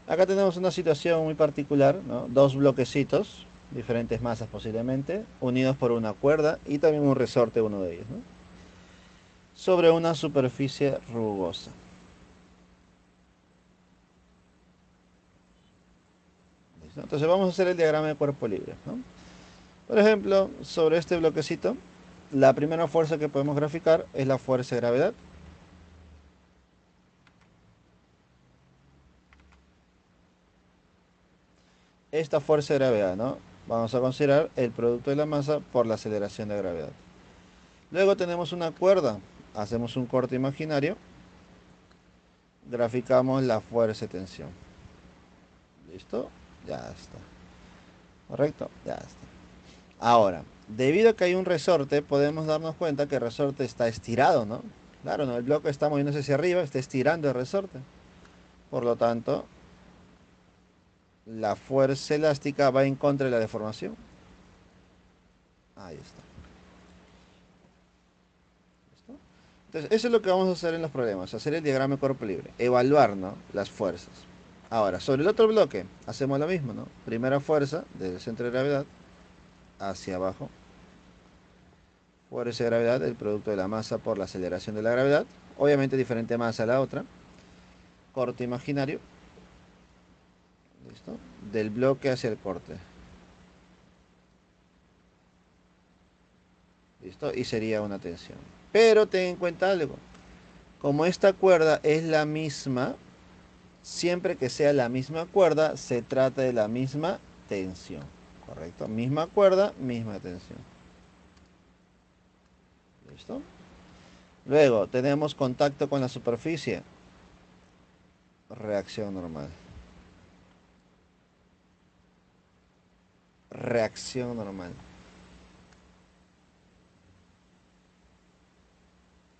acá tenemos una situación muy particular, ¿no? Dos bloquecitos, diferentes masas posiblemente, unidos por una cuerda y también un resorte uno de ellos, ¿no? Sobre una superficie rugosa. ¿Listo? Entonces vamos a hacer el diagrama de cuerpo libre, ¿no? Por ejemplo, sobre este bloquecito, la primera fuerza que podemos graficar es la fuerza de gravedad. Esta fuerza de gravedad, ¿no? Vamos a considerar el producto de la masa por la aceleración de gravedad. Luego tenemos una cuerda, hacemos un corte imaginario, graficamos la fuerza de tensión. ¿Listo? Ya está. ¿Correcto? Ya está. Ahora, debido a que hay un resorte, podemos darnos cuenta que el resorte está estirado, ¿no? Claro, ¿no? El bloque está moviéndose hacia arriba, está estirando el resorte. Por lo tanto, la fuerza elástica va en contra de la deformación. Ahí está. ¿Listo? Entonces, eso es lo que vamos a hacer en los problemas, hacer el diagrama de cuerpo libre, evaluar, ¿no? Las fuerzas. Ahora, sobre el otro bloque, hacemos lo mismo, ¿no? Primera fuerza del centro de gravedad hacia abajo. Fuerza de gravedad, el producto de la masa por la aceleración de la gravedad. Obviamente diferente masa a la otra. Corte imaginario. ¿Listo? Del bloque hacia el corte. ¿Listo? Y sería una tensión. Pero ten en cuenta algo. Como esta cuerda es la misma, siempre que sea la misma cuerda, se trata de la misma tensión. ¿Correcto? Misma cuerda, misma tensión. ¿Listo? Luego tenemos contacto con la superficie. Reacción normal. Reacción normal.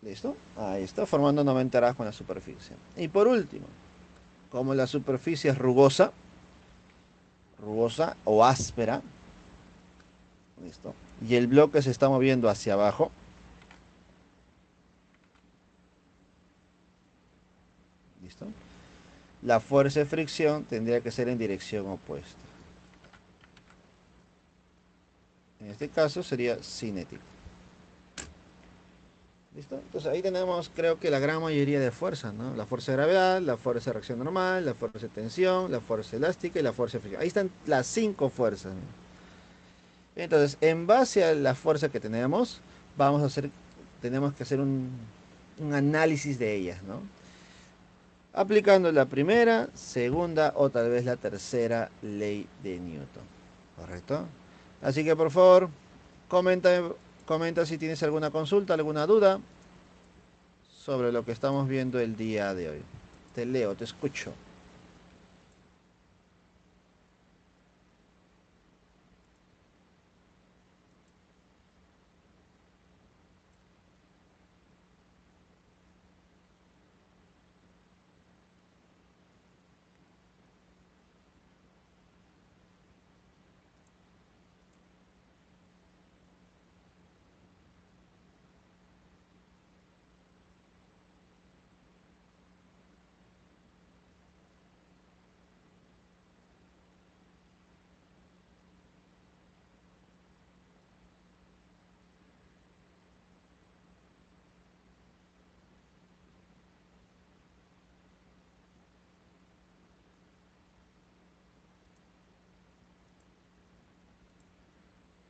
¿Listo? Ahí está, formando 90 grados con la superficie. Y por último, como la superficie es rugosa, rugosa o áspera, ¿listo? Y el bloque se está moviendo hacia abajo, ¿listo? La fuerza de fricción tendría que ser en dirección opuesta. En este caso sería cinético. ¿Listo? Entonces ahí tenemos, creo que la gran mayoría de fuerzas, ¿no? La fuerza de gravedad, la fuerza de reacción normal, la fuerza de tensión, la fuerza elástica y la fuerza de fricción. Ahí están las 5 fuerzas, ¿no? Entonces, en base a la fuerza que tenemos, vamos a hacer, tenemos que hacer un análisis de ellas, ¿no? Aplicando la primera, segunda o tal vez la tercera ley de Newton. ¿Correcto? Así que por favor, comenta, comenta si tienes alguna consulta, alguna duda sobre lo que estamos viendo el día de hoy. Te leo, te escucho.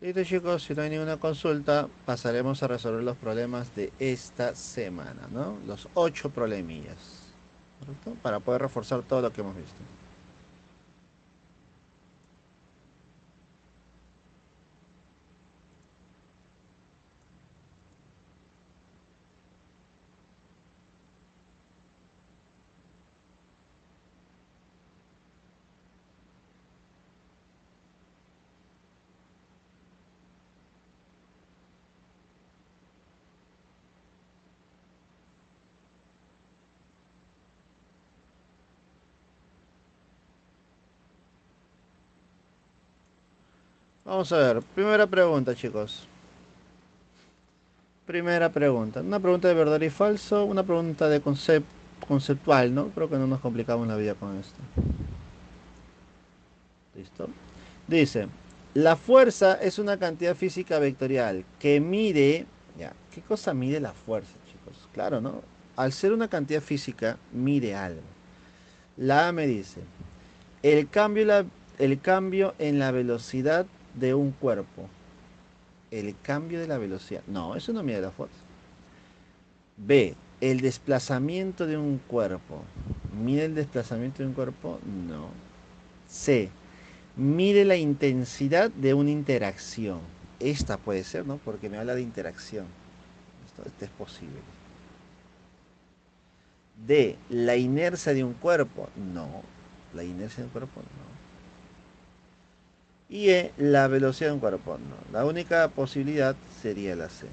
Listo chicos, si no hay ninguna consulta, pasaremos a resolver los problemas de esta semana, ¿no? Los 8 problemillas, ¿correcto? Para poder reforzar todo lo que hemos visto. Vamos a ver, primera pregunta chicos. Primera pregunta. Una pregunta de verdad y falso, una pregunta de conceptual, ¿no? Creo que no nos complicamos la vida con esto. ¿Listo? Dice, la fuerza es una cantidad física vectorial que mide, ya, ¿qué cosa mide la fuerza, chicos? Claro, ¿no? Al ser una cantidad física, mide algo. La A me dice, el cambio, el cambio en la velocidad de un cuerpo. El cambio de la velocidad. No, eso no mide la fuerza. B, el desplazamiento de un cuerpo. ¿Mide el desplazamiento de un cuerpo? No. C, mide la intensidad de una interacción. Esta puede ser, ¿no? Porque me habla de interacción. Esto es posible. D, la inercia de un cuerpo. No. La inercia de un cuerpo, no. Y E, la velocidad de un cuerpo. No. La única posibilidad sería la C.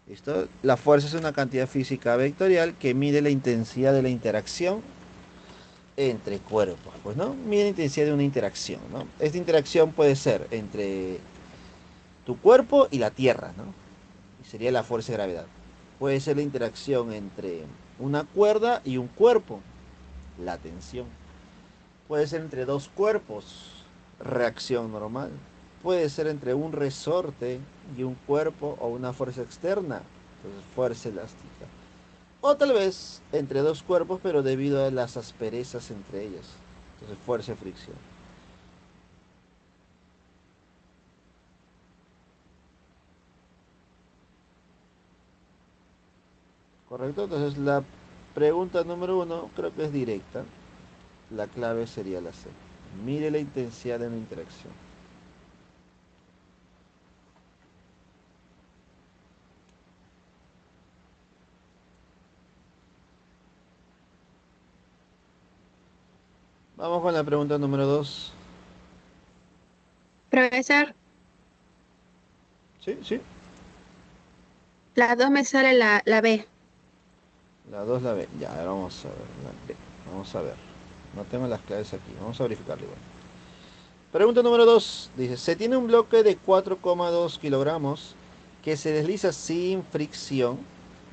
¿Listo? La fuerza es una cantidad física vectorial que mide la intensidad de la interacción entre cuerpos, pues, ¿no? Mide la intensidad de una interacción, ¿no? Esta interacción puede ser entre tu cuerpo y la Tierra, ¿no? Y sería la fuerza de gravedad. Puede ser la interacción entre una cuerda y un cuerpo, la tensión. Puede ser entre dos cuerpos, reacción normal. Puede ser entre un resorte y un cuerpo o una fuerza externa, entonces fuerza elástica. O tal vez entre dos cuerpos, pero debido a las asperezas entre ellos. Entonces, fuerza de fricción. ¿Correcto? Entonces, la pregunta número uno creo que es directa. La clave sería la C. Mire la intensidad de una interacción. Vamos con la pregunta número dos. Profesor, ¿Sí? ¿Sí? las dos me sale la B. La 2 la B. Ya, ahora vamos a ver. La B. Vamos a ver. No tengo las claves aquí. Vamos a verificarlo igual. Pregunta número 2. Dice, se tiene un bloque de 4,2 kilogramos que se desliza sin fricción,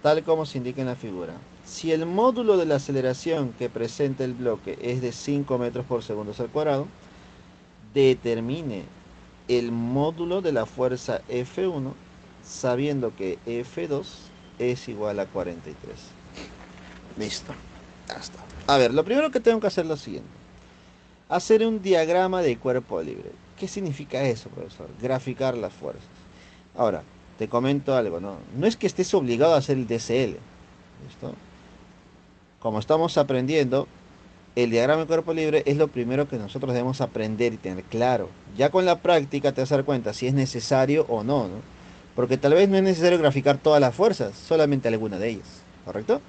tal como se indica en la figura. Si el módulo de la aceleración que presenta el bloque es de 5 metros por segundo al cuadrado, determine el módulo de la fuerza F1 sabiendo que F2 es igual a 43. Listo. Ya está. A ver, lo primero que tengo que hacer es lo siguiente. Hacer un diagrama de cuerpo libre. ¿Qué significa eso, profesor? Graficar las fuerzas. Ahora, te comento algo, ¿no? No es que estés obligado a hacer el DCL. ¿Listo? Como estamos aprendiendo, el diagrama de cuerpo libre es lo primero que nosotros debemos aprender y tener claro. Ya con la práctica te vas a dar cuenta si es necesario o no, ¿no? Porque tal vez no es necesario graficar todas las fuerzas, solamente alguna de ellas, ¿correcto?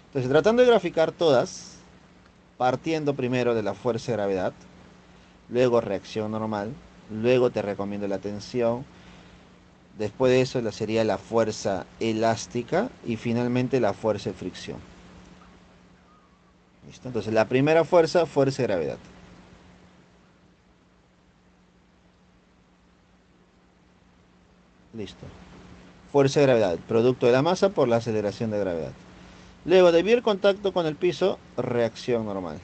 Entonces, tratando de graficar todas, partiendo primero de la fuerza de gravedad, luego reacción normal, luego te recomiendo la tensión, después de eso sería la fuerza elástica y finalmente la fuerza de fricción. ¿Listo? Entonces la primera fuerza, fuerza de gravedad. Listo. Fuerza de gravedad, producto de la masa por la aceleración de gravedad. Luego, debido al contacto con el piso, reacción normal.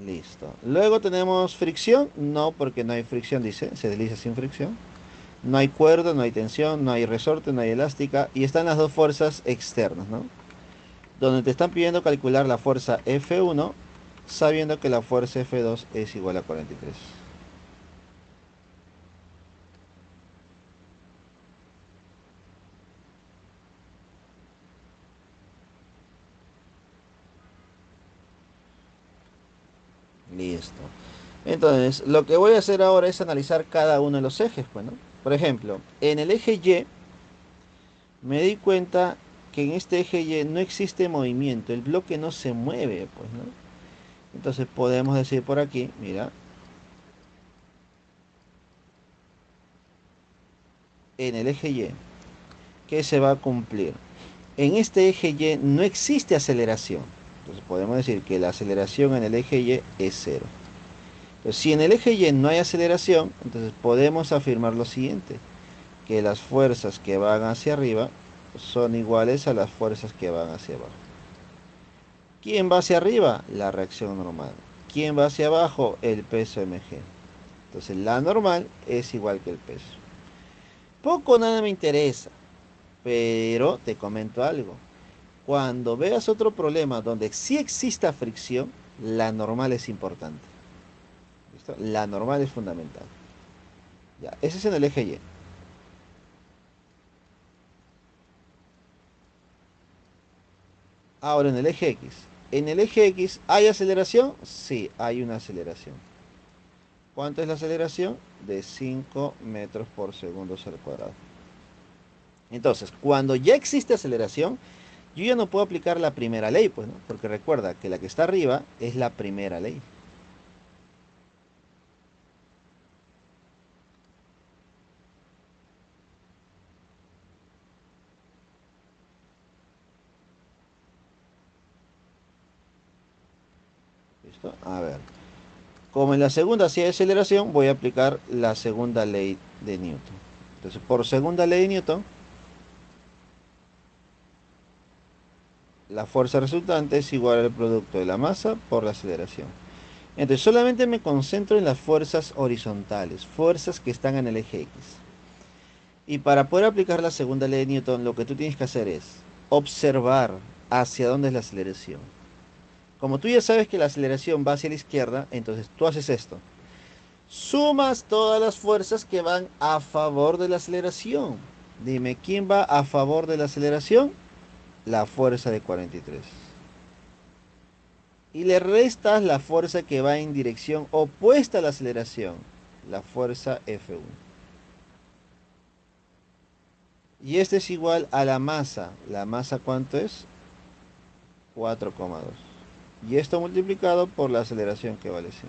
Listo. Luego tenemos fricción, no porque no hay fricción, dice, se desliza sin fricción. No hay cuerda, no hay tensión, no hay resorte, no hay elástica. Y están las dos fuerzas externas, ¿no? Donde te están pidiendo calcular la fuerza F1 sabiendo que la fuerza F2 es igual a 43. Listo. Entonces, lo que voy a hacer ahora es analizar cada uno de los ejes, pues, ¿no? Por ejemplo, en el eje Y, me di cuenta que en este eje Y no existe movimiento, el bloque no se mueve, pues, ¿no? Entonces podemos decir por aquí, mira, en el eje Y, ¿qué se va a cumplir? En este eje Y no existe aceleración. Entonces podemos decir que la aceleración en el eje Y es cero. Entonces, si en el eje Y no hay aceleración, entonces podemos afirmar lo siguiente, que las fuerzas que van hacia arriba son iguales a las fuerzas que van hacia abajo. ¿Quién va hacia arriba? La reacción normal. ¿Quién va hacia abajo? El peso mg. Entonces la normal es igual que el peso. Poco o nada me interesa, pero te comento algo. Cuando veas otro problema donde sí exista fricción, la normal es importante. ¿Listo? La normal es fundamental. Ya, ese es en el eje Y. Ahora en el eje X. En el eje X, ¿hay aceleración? Sí, hay una aceleración. ¿Cuánto es la aceleración? De 5 metros por segundo al cuadrado. Entonces, cuando ya existe aceleración, yo ya no puedo aplicar la primera ley, pues, ¿no? Porque recuerda que la que está arriba es la primera ley. ¿Listo? A ver. Como en la segunda sí hay aceleración, voy a aplicar la segunda ley de Newton. Entonces, por segunda ley de Newton, la fuerza resultante es igual al producto de la masa por la aceleración. Entonces, solamente me concentro en las fuerzas horizontales, fuerzas que están en el eje X. Y para poder aplicar la segunda ley de Newton, lo que tú tienes que hacer es observar hacia dónde es la aceleración. Como tú ya sabes que la aceleración va hacia la izquierda, entonces tú haces esto. Sumas todas las fuerzas que van a favor de la aceleración. Dime, ¿quién va a favor de la aceleración? La fuerza de 43. Y le restas la fuerza que va en dirección opuesta a la aceleración, la fuerza F1. Y este es igual a la masa. ¿La masa cuánto es? 4,2. Y esto multiplicado por la aceleración que vale 5.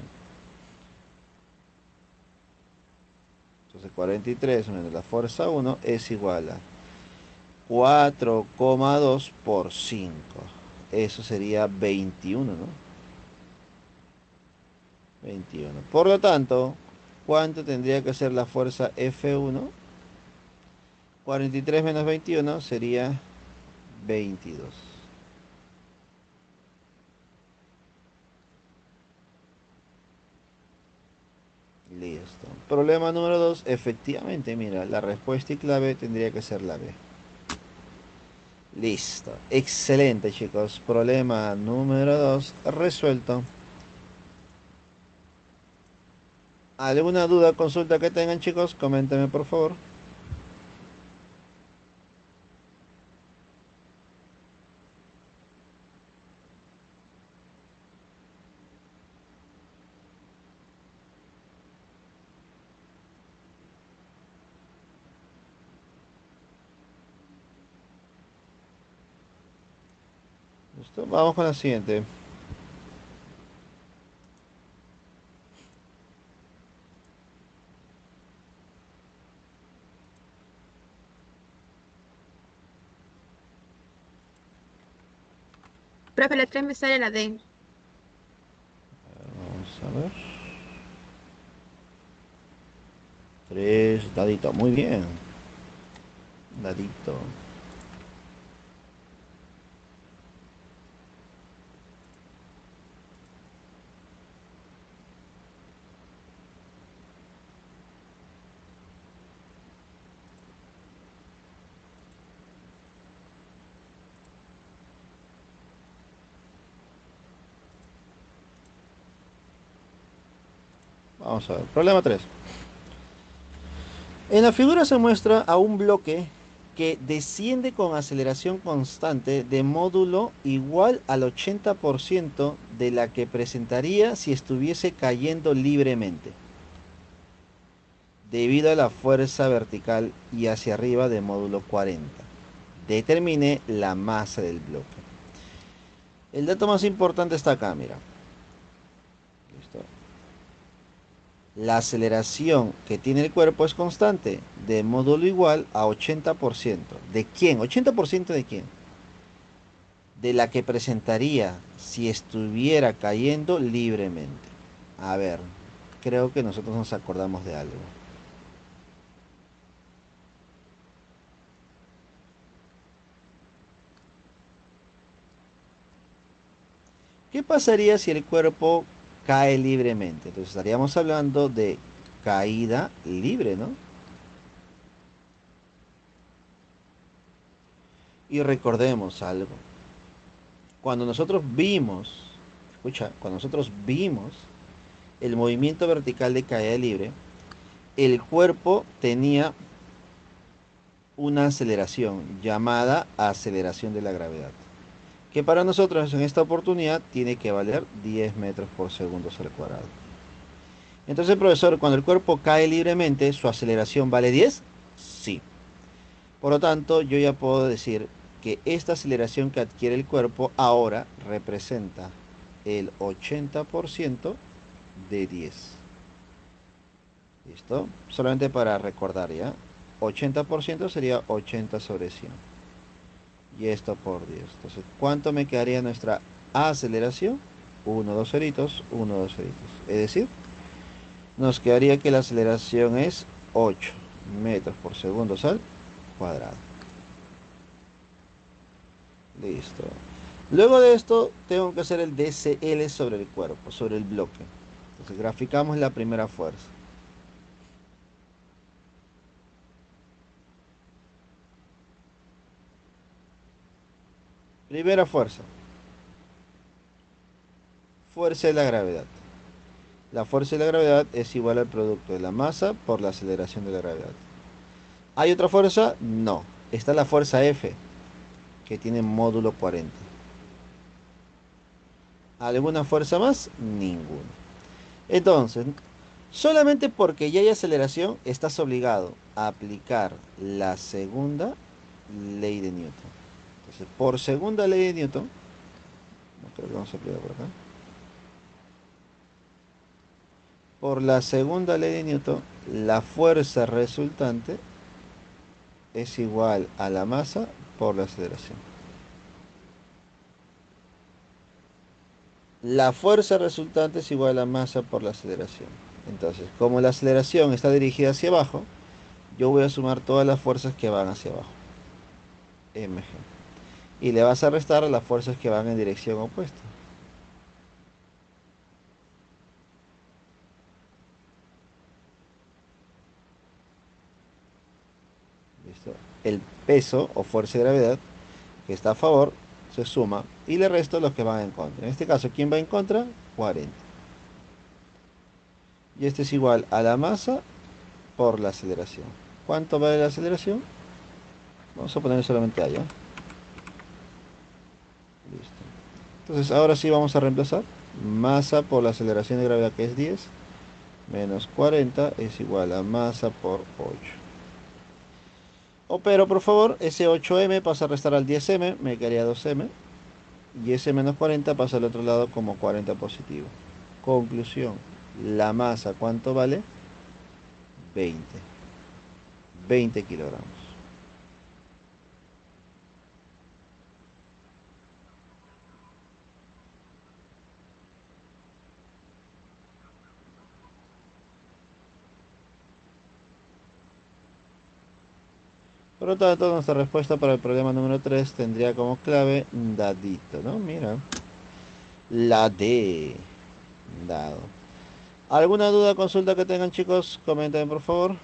Entonces 43 menos la fuerza 1 es igual a 4,2 por 5. Eso sería 21, ¿no? 21. Por lo tanto, ¿cuánto tendría que ser la fuerza F1? 43 menos 21 sería 22. Listo. Problema número 2. Efectivamente, mira, la respuesta y clave tendría que ser la B. Listo. Excelente, chicos. Problema número 2 resuelto. ¿Alguna duda, consulta que tengan, chicos? Coméntenme, por favor. Listo. Vamos con la siguiente. Profe, la 3 me sale la D. Vamos a ver. 3, dadito. Muy bien. Dadito. Vamos a ver. Problema 3. En la figura se muestra a un bloque que desciende con aceleración constante de módulo igual al 80% de la que presentaría si estuviese cayendo libremente, debido a la fuerza vertical y hacia arriba de módulo 40. Determine la masa del bloque. El dato más importante está acá, mira. ¿Listo? La aceleración que tiene el cuerpo es constante, de módulo igual a 80%. ¿De quién? ¿80% de quién? De la que presentaría si estuviera cayendo libremente. A ver, creo que nosotros nos acordamos de algo. ¿Qué pasaría si el cuerpo cae libremente? Entonces estaríamos hablando de caída libre, ¿no? Y recordemos algo. Cuando nosotros vimos, escucha, cuando nosotros vimos el movimiento vertical de caída libre, el cuerpo tenía una aceleración llamada aceleración de la gravedad, que para nosotros en esta oportunidad tiene que valer 10 metros por segundo al cuadrado. Entonces, profesor, cuando el cuerpo cae libremente, ¿su aceleración vale 10? Sí. Por lo tanto, yo ya puedo decir que esta aceleración que adquiere el cuerpo ahora representa el 80% de 10. ¿Listo? Solamente para recordar ya. 80% sería 80 sobre 100. Y esto por 10. Entonces, ¿cuánto me quedaría nuestra aceleración? 1, 2 ceritos, 1, 2 ceritos. Es decir, nos quedaría que la aceleración es 8 metros por segundo al cuadrado. Listo. Luego de esto, tengo que hacer el DCL sobre el cuerpo, sobre el bloque. Entonces, graficamos la primera fuerza. Primera fuerza, fuerza de la gravedad. La fuerza de la gravedad es igual al producto de la masa por la aceleración de la gravedad. ¿Hay otra fuerza? No. Está la fuerza F, que tiene módulo 40. ¿Alguna fuerza más? Ninguna. Entonces, solamente porque ya hay aceleración, estás obligado a aplicar la segunda ley de Newton. Entonces, por segunda ley de Newton, no creo que vamos a aplicar por acá. Por la segunda ley de Newton, la fuerza resultante es igual a la masa por la aceleración. La fuerza resultante es igual a la masa por la aceleración. Entonces, como la aceleración está dirigida hacia abajo, yo voy a sumar todas las fuerzas que van hacia abajo. Mg. Y le vas a restar a las fuerzas que van en dirección opuesta. ¿Listo? El peso o fuerza de gravedad que está a favor se suma y le resto los que van en contra. En este caso, ¿quién va en contra? 40. Y este es igual a la masa por la aceleración. ¿Cuánto vale la aceleración? Vamos a poner solamente A, ¿ya? Listo. Entonces ahora sí vamos a reemplazar. Masa por la aceleración de gravedad, que es 10, menos 40 es igual a masa por 8. Opero, por favor, ese 8m pasa a restar al 10m, me quedaría 2m. Y ese menos 40 pasa al otro lado como 40 positivo. Conclusión, la masa, ¿cuánto vale? 20. 20 kilogramos. Por lo tanto, nuestra respuesta para el problema número 3 tendría como clave dadito, ¿no? Mira, la D, dado. ¿Alguna duda, consulta que tengan, chicos? Comenten, por favor.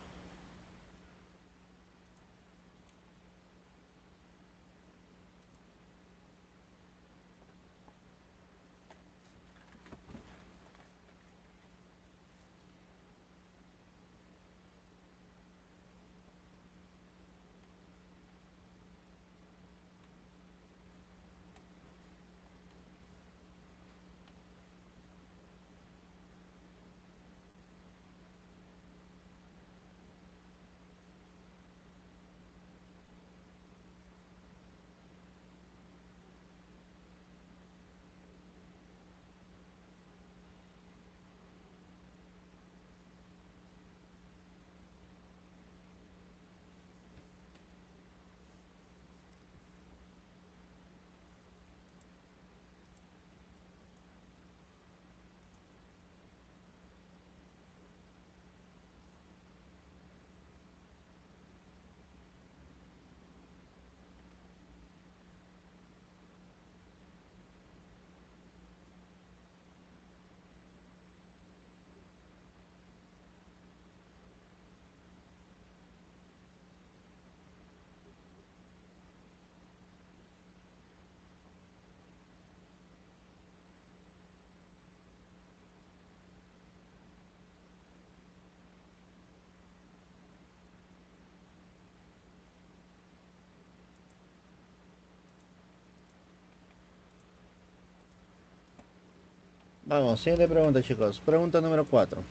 Vamos, siguiente pregunta, chicos. Pregunta número 4.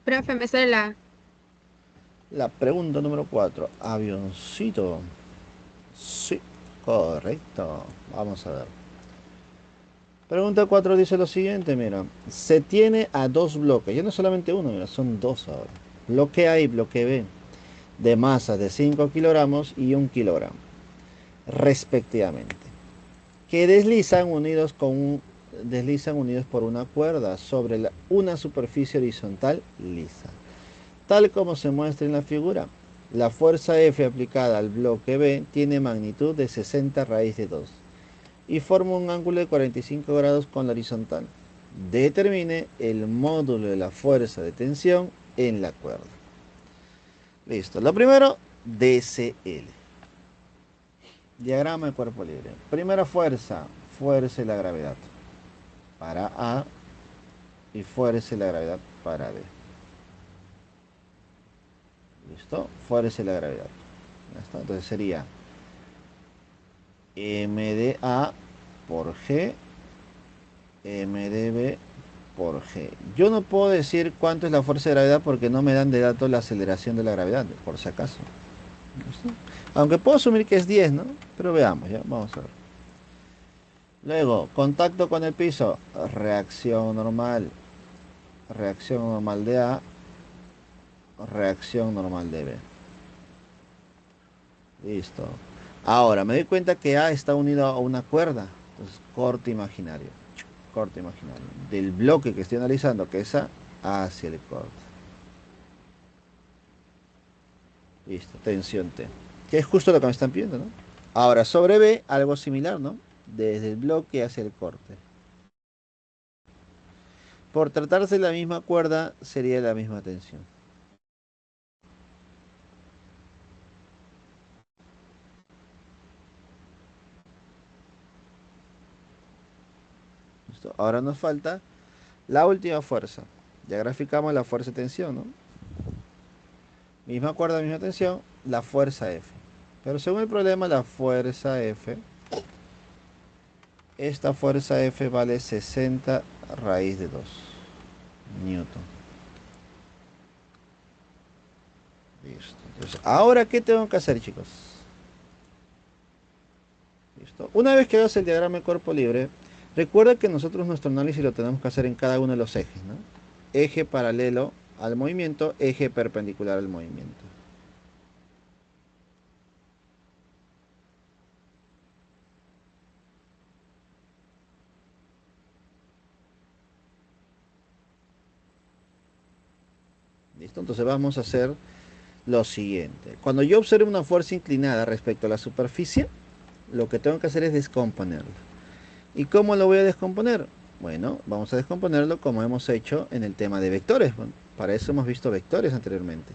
Profe, me sale la... La pregunta número 4. Avioncito. Sí, correcto. Vamos a ver. Pregunta 4 dice lo siguiente, mira. Se tiene a dos bloques, ya no solamente uno, mira, son dos ahora. Bloque A y bloque B, de masa de 5 kilogramos y 1 kilogramo, respectivamente, que deslizan unidos por una cuerda sobre una superficie horizontal lisa. Tal como se muestra en la figura, la fuerza F aplicada al bloque B tiene magnitud de 60 raíz de 2 y forma un ángulo de 45 grados con la horizontal. Determine el módulo de la fuerza de tensión en la cuerda. Listo. Lo primero, DCL. Diagrama de cuerpo libre. Primera fuerza, fuerza y la gravedad para A y fuerza y la gravedad para B. ¿Listo? Fuerza y la gravedad. ¿Ya está? Entonces sería M de A por G, M de B por G. Yo no puedo decir cuánto es la fuerza de gravedad porque no me dan de datos la aceleración de la gravedad, por si acaso. ¿Listo? Aunque puedo asumir que es 10, ¿no? Pero veamos, ya, vamos a ver. Luego, contacto con el piso, reacción normal de A, reacción normal de B. Listo. Ahora, me doy cuenta que A está unido a una cuerda, entonces corte imaginario. Corte imaginario. Del bloque que estoy analizando, que es A, hacia el corte. Listo, tensión T. Que es justo lo que me están pidiendo, ¿no? Ahora, sobre B, algo similar, ¿no? Desde el bloque hacia el corte. Por tratarse de la misma cuerda, sería la misma tensión. ¿Listo? Ahora nos falta la última fuerza. Ya graficamos la fuerza de tensión, ¿no? Misma cuerda, misma tensión, la fuerza F. Pero según el problema, la fuerza F, esta fuerza F vale 60 raíz de 2 newton. Listo. Entonces, ahora, ¿qué tengo que hacer, chicos? Listo. Una vez que hagas el diagrama de cuerpo libre, recuerda que nosotros nuestro análisis lo tenemos que hacer en cada uno de los ejes, ¿no? Eje paralelo al movimiento, eje perpendicular al movimiento. ¿Listo? Entonces vamos a hacer lo siguiente. Cuando yo observo una fuerza inclinada respecto a la superficie, lo que tengo que hacer es descomponerlo. ¿Y cómo lo voy a descomponer? Bueno, vamos a descomponerlo como hemos hecho en el tema de vectores. Bueno, para eso hemos visto vectores anteriormente.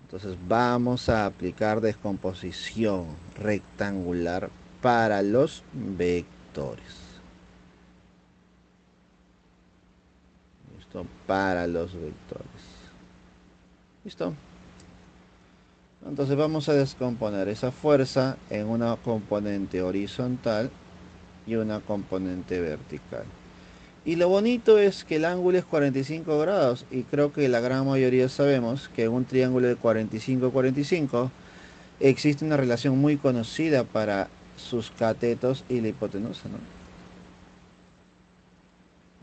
Entonces vamos a aplicar descomposición rectangular para los vectores. ¿Listo? Para los vectores. ¿Listo? Entonces vamos a descomponer esa fuerza en una componente horizontal y una componente vertical. Y lo bonito es que el ángulo es 45 grados y creo que la gran mayoría sabemos que en un triángulo de 45-45 existe una relación muy conocida para sus catetos y la hipotenusa, ¿no?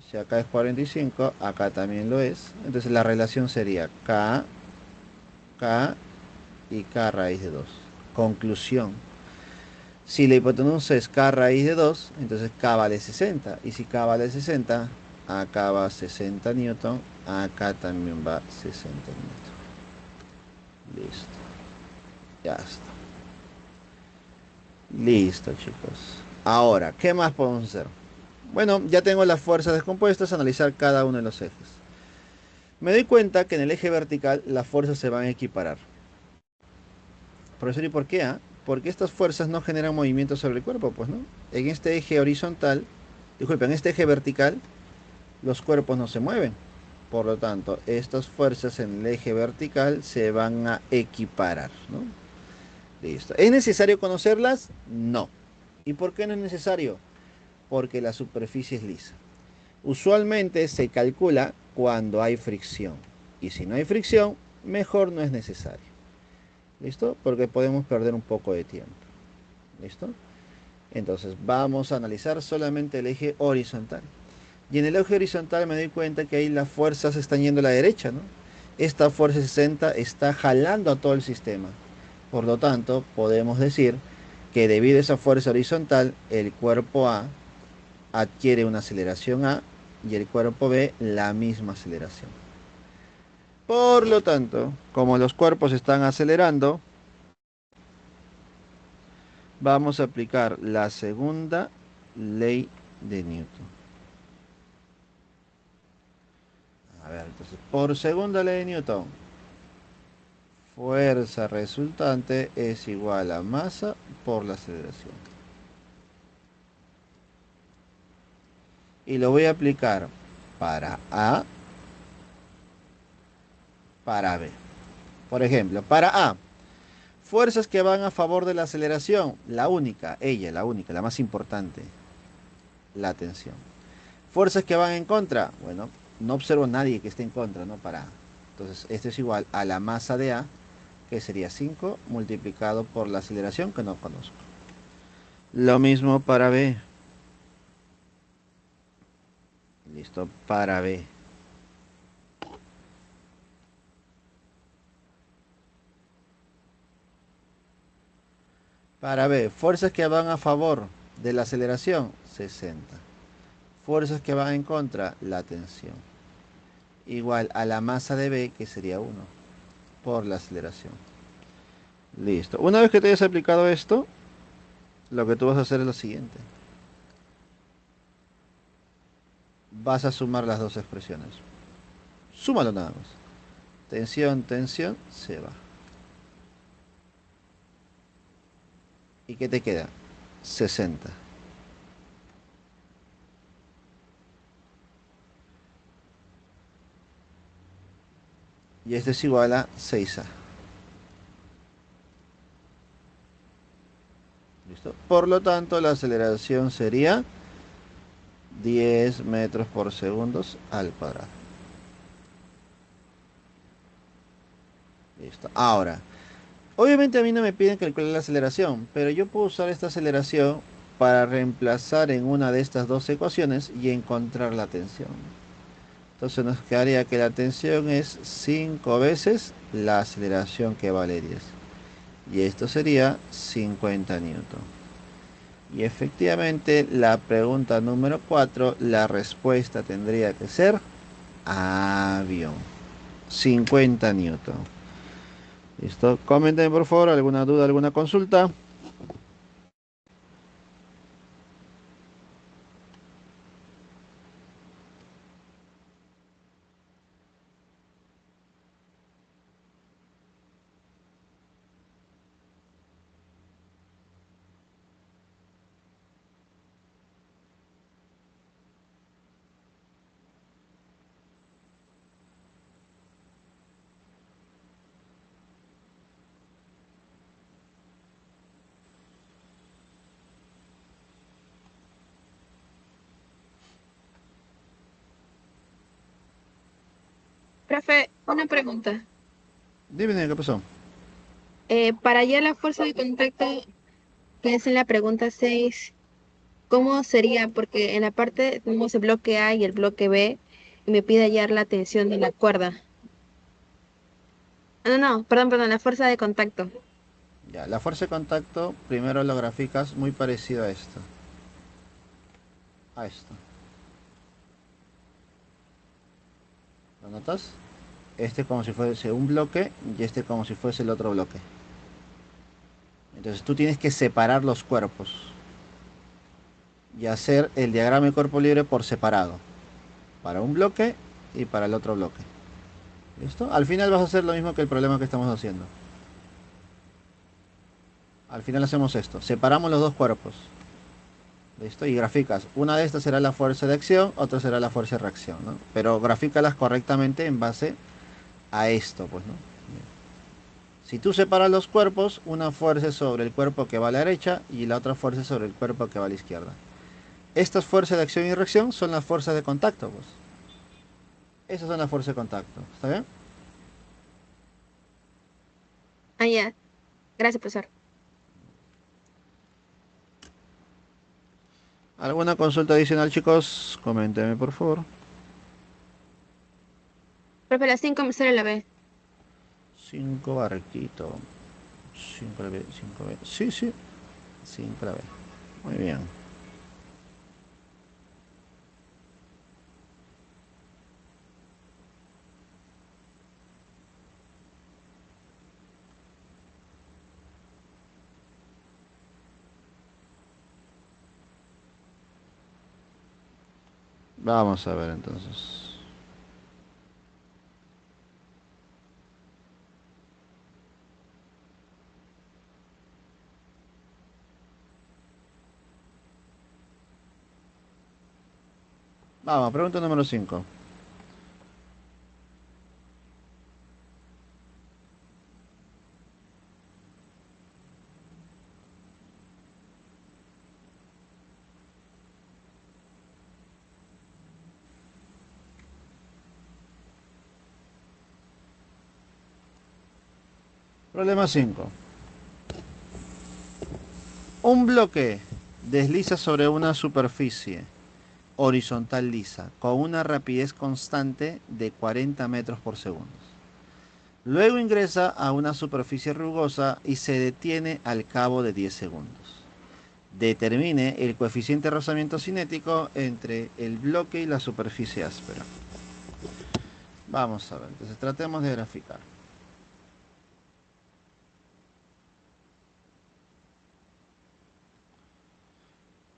Si acá es 45, acá también lo es. Entonces la relación sería K, K y K raíz de 2. Conclusión. Si la hipotenusa es K raíz de 2, entonces K vale 60. Y si K vale 60, acá va 60 newton, acá también va 60 newton. Listo. Ya está. Listo, chicos. Ahora, ¿qué más podemos hacer? Bueno, ya tengo las fuerzas descompuestas, analizar cada uno de los ejes. Me doy cuenta que en el eje vertical las fuerzas se van a equiparar. Profesor, ¿y por qué? Porque estas fuerzas no generan movimiento sobre el cuerpo, pues, ¿no? En este eje horizontal, disculpen, en este eje vertical, los cuerpos no se mueven. Por lo tanto, estas fuerzas en el eje vertical se van a equiparar, ¿no? Listo. ¿Es necesario conocerlas? No. ¿Y por qué no es necesario? porque la superficie es lisa. Usualmente se calcula cuando hay fricción. Y si no hay fricción, mejor no es necesario. ¿Listo? Porque podemos perder un poco de tiempo. ¿Listo? Entonces vamos a analizar solamente el eje horizontal. Y en el eje horizontal me doy cuenta que ahí las fuerzas están yendo a la derecha, ¿no? Esta fuerza 60 está jalando a todo el sistema. Por lo tanto, podemos decir que debido a esa fuerza horizontal, el cuerpo A adquiere una aceleración A y el cuerpo B la misma aceleración. Por lo tanto, como los cuerpos están acelerando, vamos a aplicar la segunda ley de Newton. A ver, entonces, por segunda ley de Newton, fuerza resultante es igual a masa por la aceleración. Y lo voy a aplicar para A, para B. Por ejemplo, para A, fuerzas que van a favor de la aceleración, la única, la más importante, la tensión. Fuerzas que van en contra, bueno, no observo a nadie que esté en contra, ¿no? Para A. Entonces, esto es igual a la masa de A, que sería 5 multiplicado por la aceleración que no conozco. Lo mismo para B. Listo, para B. Para B, fuerzas que van a favor de la aceleración, 60. Fuerzas que van en contra, la tensión. Igual a la masa de B, que sería 1, por la aceleración. Listo. Una vez que te hayas aplicado esto, lo que tú vas a hacer es lo siguiente. Vas a sumar las dos expresiones. Súmalo nada más. Tensión, tensión, se va. ¿Y qué te queda? 60. Y esto es igual a 6A. ¿Listo? Por lo tanto, la aceleración sería 10 metros por segundo al cuadrado. Listo. Ahora, obviamente a mí no me piden calcular la aceleración, pero yo puedo usar esta aceleración para reemplazar en una de estas dos ecuaciones y encontrar la tensión. Entonces nos quedaría que la tensión es 5 veces la aceleración, que vale 10. Y esto sería 50 newton. Y efectivamente la pregunta número 4, la respuesta tendría que ser avión. 50 newton. ¿Listo? Comenten por favor alguna duda, alguna consulta. Profe, una pregunta. Dime qué pasó. Para hallar la fuerza de contacto, que es en la pregunta 6, ¿cómo sería? Porque en la parte tenemos el bloque A y el bloque B y me pide hallar la tensión de la cuerda. Ah, no, no, perdón, la fuerza de contacto. Ya, la fuerza de contacto primero lo graficas muy parecido a esto. A esto. ¿Lo notas? Este como si fuese un bloque y este como si fuese el otro bloque. Entonces tú tienes que separar los cuerpos y hacer el diagrama de cuerpo libre por separado, para un bloque y para el otro bloque. ¿Listo? Al final vas a hacer lo mismo que el problema que estamos haciendo. Al final hacemos esto, separamos los dos cuerpos. ¿Listo? Y graficas. Una de estas será la fuerza de acción, otra será la fuerza de reacción, ¿no? Pero grafícalas correctamente en base a esto, pues, ¿no? Si tú separas los cuerpos, una fuerza es sobre el cuerpo que va a la derecha y la otra fuerza es sobre el cuerpo que va a la izquierda. Estas fuerzas de acción y reacción son las fuerzas de contacto, pues. Esas son las fuerzas de contacto. ¿Está bien? Ah, ya. Gracias, profesor. ¿Alguna consulta adicional, chicos? Coméntenme, por favor. Profe, las 5 me sale la B. 5 barquito. 5 la B, 5 B. Sí, sí. 5 la B. Muy bien. Vamos a ver entonces. Vamos, pregunta número 5. Problema 5. Un bloque desliza sobre una superficie horizontal lisa con una rapidez constante de 40 metros por segundo. Luego ingresa a una superficie rugosa y se detiene al cabo de 10 segundos. Determine el coeficiente de rozamiento cinético entre el bloque y la superficie áspera. Vamos a ver, entonces tratemos de graficar.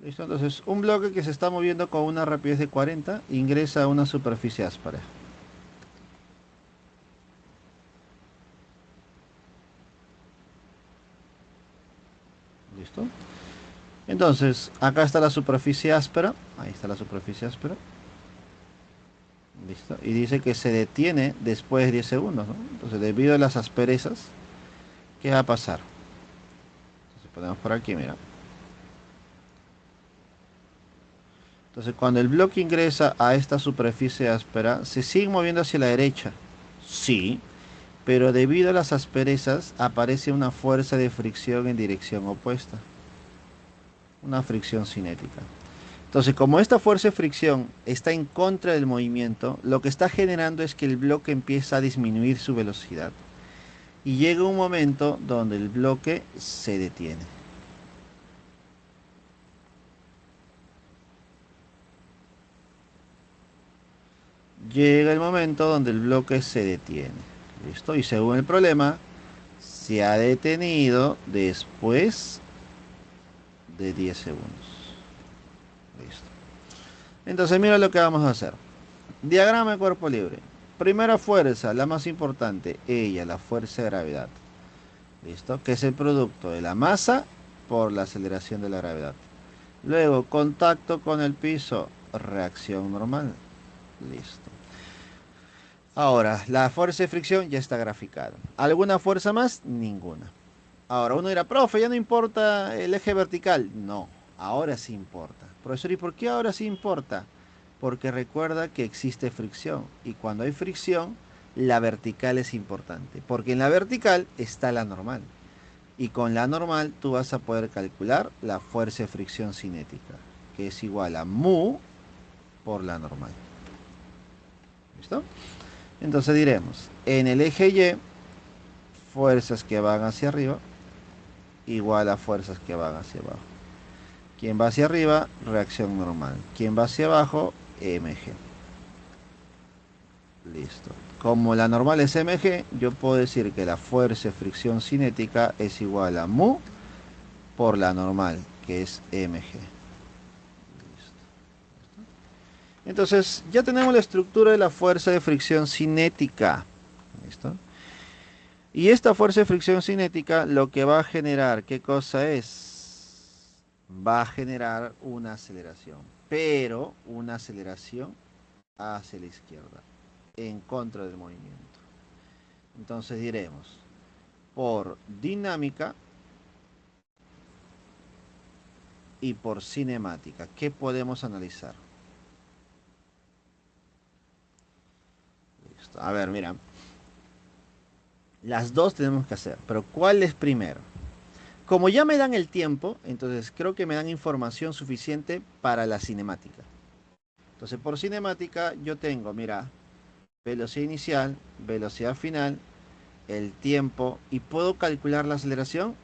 Listo, entonces un bloque que se está moviendo con una rapidez de 40 ingresa a una superficie áspera. ¿Listo? Entonces, acá está la superficie áspera. Ahí está la superficie áspera. ¿Listo? Y dice que se detiene después de 10 segundos, ¿no? Entonces, debido a las asperezas, ¿qué va a pasar? Entonces, ponemos por aquí, mira. Entonces, cuando el bloque ingresa a esta superficie áspera, se sigue moviendo hacia la derecha. Sí, pero debido a las asperezas, aparece una fuerza de fricción en dirección opuesta. Una fricción cinética. Entonces, como esta fuerza de fricción está en contra del movimiento, lo que está generando es que el bloque empieza a disminuir su velocidad. Y llega un momento donde el bloque se detiene. Llega el momento donde el bloque se detiene. ¿Listo? Y según el problema, se ha detenido después de 10 segundos. Listo. Entonces, mira lo que vamos a hacer. Diagrama de cuerpo libre. Primera fuerza, la más importante, ella, la fuerza de gravedad. ¿Listo? Que es el producto de la masa por la aceleración de la gravedad. Luego, contacto con el piso, reacción normal. Listo. Ahora, la fuerza de fricción ya está graficada. ¿Alguna fuerza más? Ninguna. Ahora, uno dirá, profe, ya no importa el eje vertical. No, ahora sí importa. Profesor, ¿y por qué ahora sí importa? Porque recuerda que existe fricción. Y cuando hay fricción, la vertical es importante. Porque en la vertical está la normal. Y con la normal tú vas a poder calcular la fuerza de fricción cinética, que es igual a mu por la normal. ¿Listo? Entonces diremos, en el eje Y, fuerzas que van hacia arriba, igual a fuerzas que van hacia abajo. Quien va hacia arriba, reacción normal. Quien va hacia abajo, mg. Listo. Como la normal es mg, yo puedo decir que la fuerza de fricción cinética es igual a mu por la normal, que es mg. Entonces, ya tenemos la estructura de la fuerza de fricción cinética. ¿Listo? Y esta fuerza de fricción cinética lo que va a generar, ¿qué cosa es? Va a generar una aceleración, pero una aceleración hacia la izquierda, en contra del movimiento. Entonces diremos, por dinámica, y por cinemática. ¿Qué podemos analizar? Listo. A ver, mira. Las dos tenemos que hacer, pero ¿cuál es primero? Como ya me dan el tiempo, entonces creo que me dan información suficiente para la cinemática. Entonces por cinemática yo tengo, mira, velocidad inicial, velocidad final, el tiempo y ¿puedo calcular la aceleración?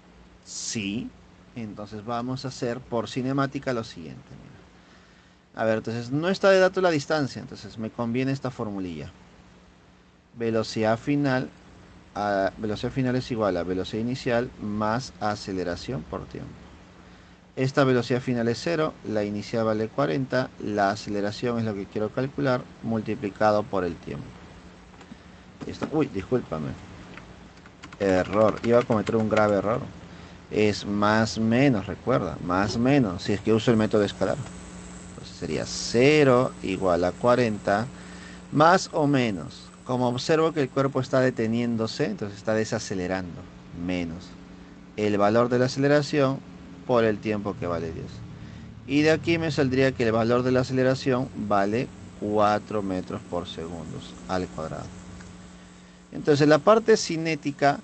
Sí. Entonces vamos a hacer por cinemática lo siguiente. Mira. A ver, entonces no está de dato la distancia, entonces me conviene esta formulilla. Velocidad final, velocidad final es igual a velocidad inicial más aceleración por tiempo. Esta velocidad final es 0, la inicial vale 40, la aceleración es lo que quiero calcular, multiplicado por el tiempo. Esto, uy, discúlpame. Error, iba a cometer un grave error. Es más menos, recuerda, más menos, si es que uso el método escalar. Entonces sería 0 igual a 40, más o menos. Como observo que el cuerpo está deteniéndose, entonces está desacelerando, menos el valor de la aceleración por el tiempo que vale 10. Y de aquí me saldría que el valor de la aceleración vale 4 metros por segundo al cuadrado. Entonces la parte cinemática,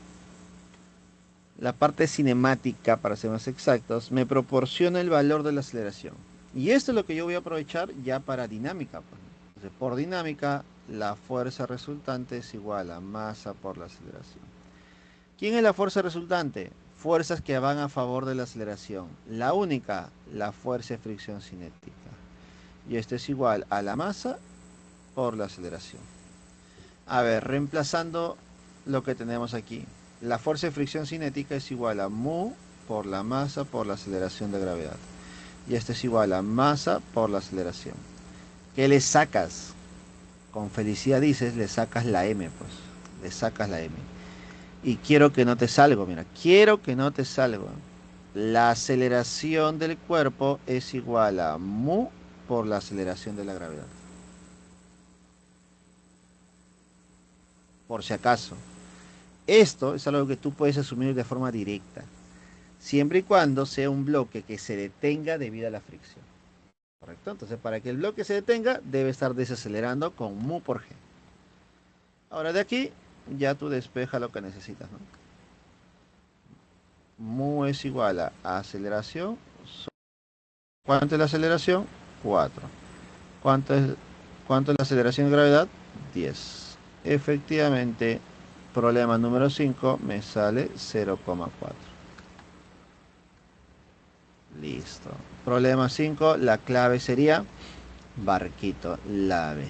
para ser más exactos, me proporciona el valor de la aceleración. Y esto es lo que yo voy a aprovechar ya para dinámica, pues. Entonces, por dinámica, la fuerza resultante es igual a masa por la aceleración. ¿Quién es la fuerza resultante? Fuerzas que van a favor de la aceleración. La única, la fuerza de fricción cinética. Y esto es igual a la masa por la aceleración. A ver, reemplazando lo que tenemos aquí. La fuerza de fricción cinética es igual a mu por la masa por la aceleración de gravedad. Y esto es igual a masa por la aceleración. ¿Qué le sacas? Con felicidad dices, le sacas la m, pues. Le sacas la m. Y quiero que no te salga, mira, quiero que no te salga. La aceleración del cuerpo es igual a mu por la aceleración de la gravedad. Por si acaso. Esto es algo que tú puedes asumir de forma directa, siempre y cuando sea un bloque que se detenga debido a la fricción. ¿Correcto? Entonces, para que el bloque se detenga, debe estar desacelerando con mu por g. Ahora de aquí, ya tú despeja lo que necesitas, ¿no? Mu es igual a aceleración. ¿Cuánto es la aceleración? 4. ¿Cuánto es, cuánto es la aceleración de gravedad? 10. Efectivamente, problema número 5 me sale 0,4. Listo. Problema 5, la clave sería barquito, lave.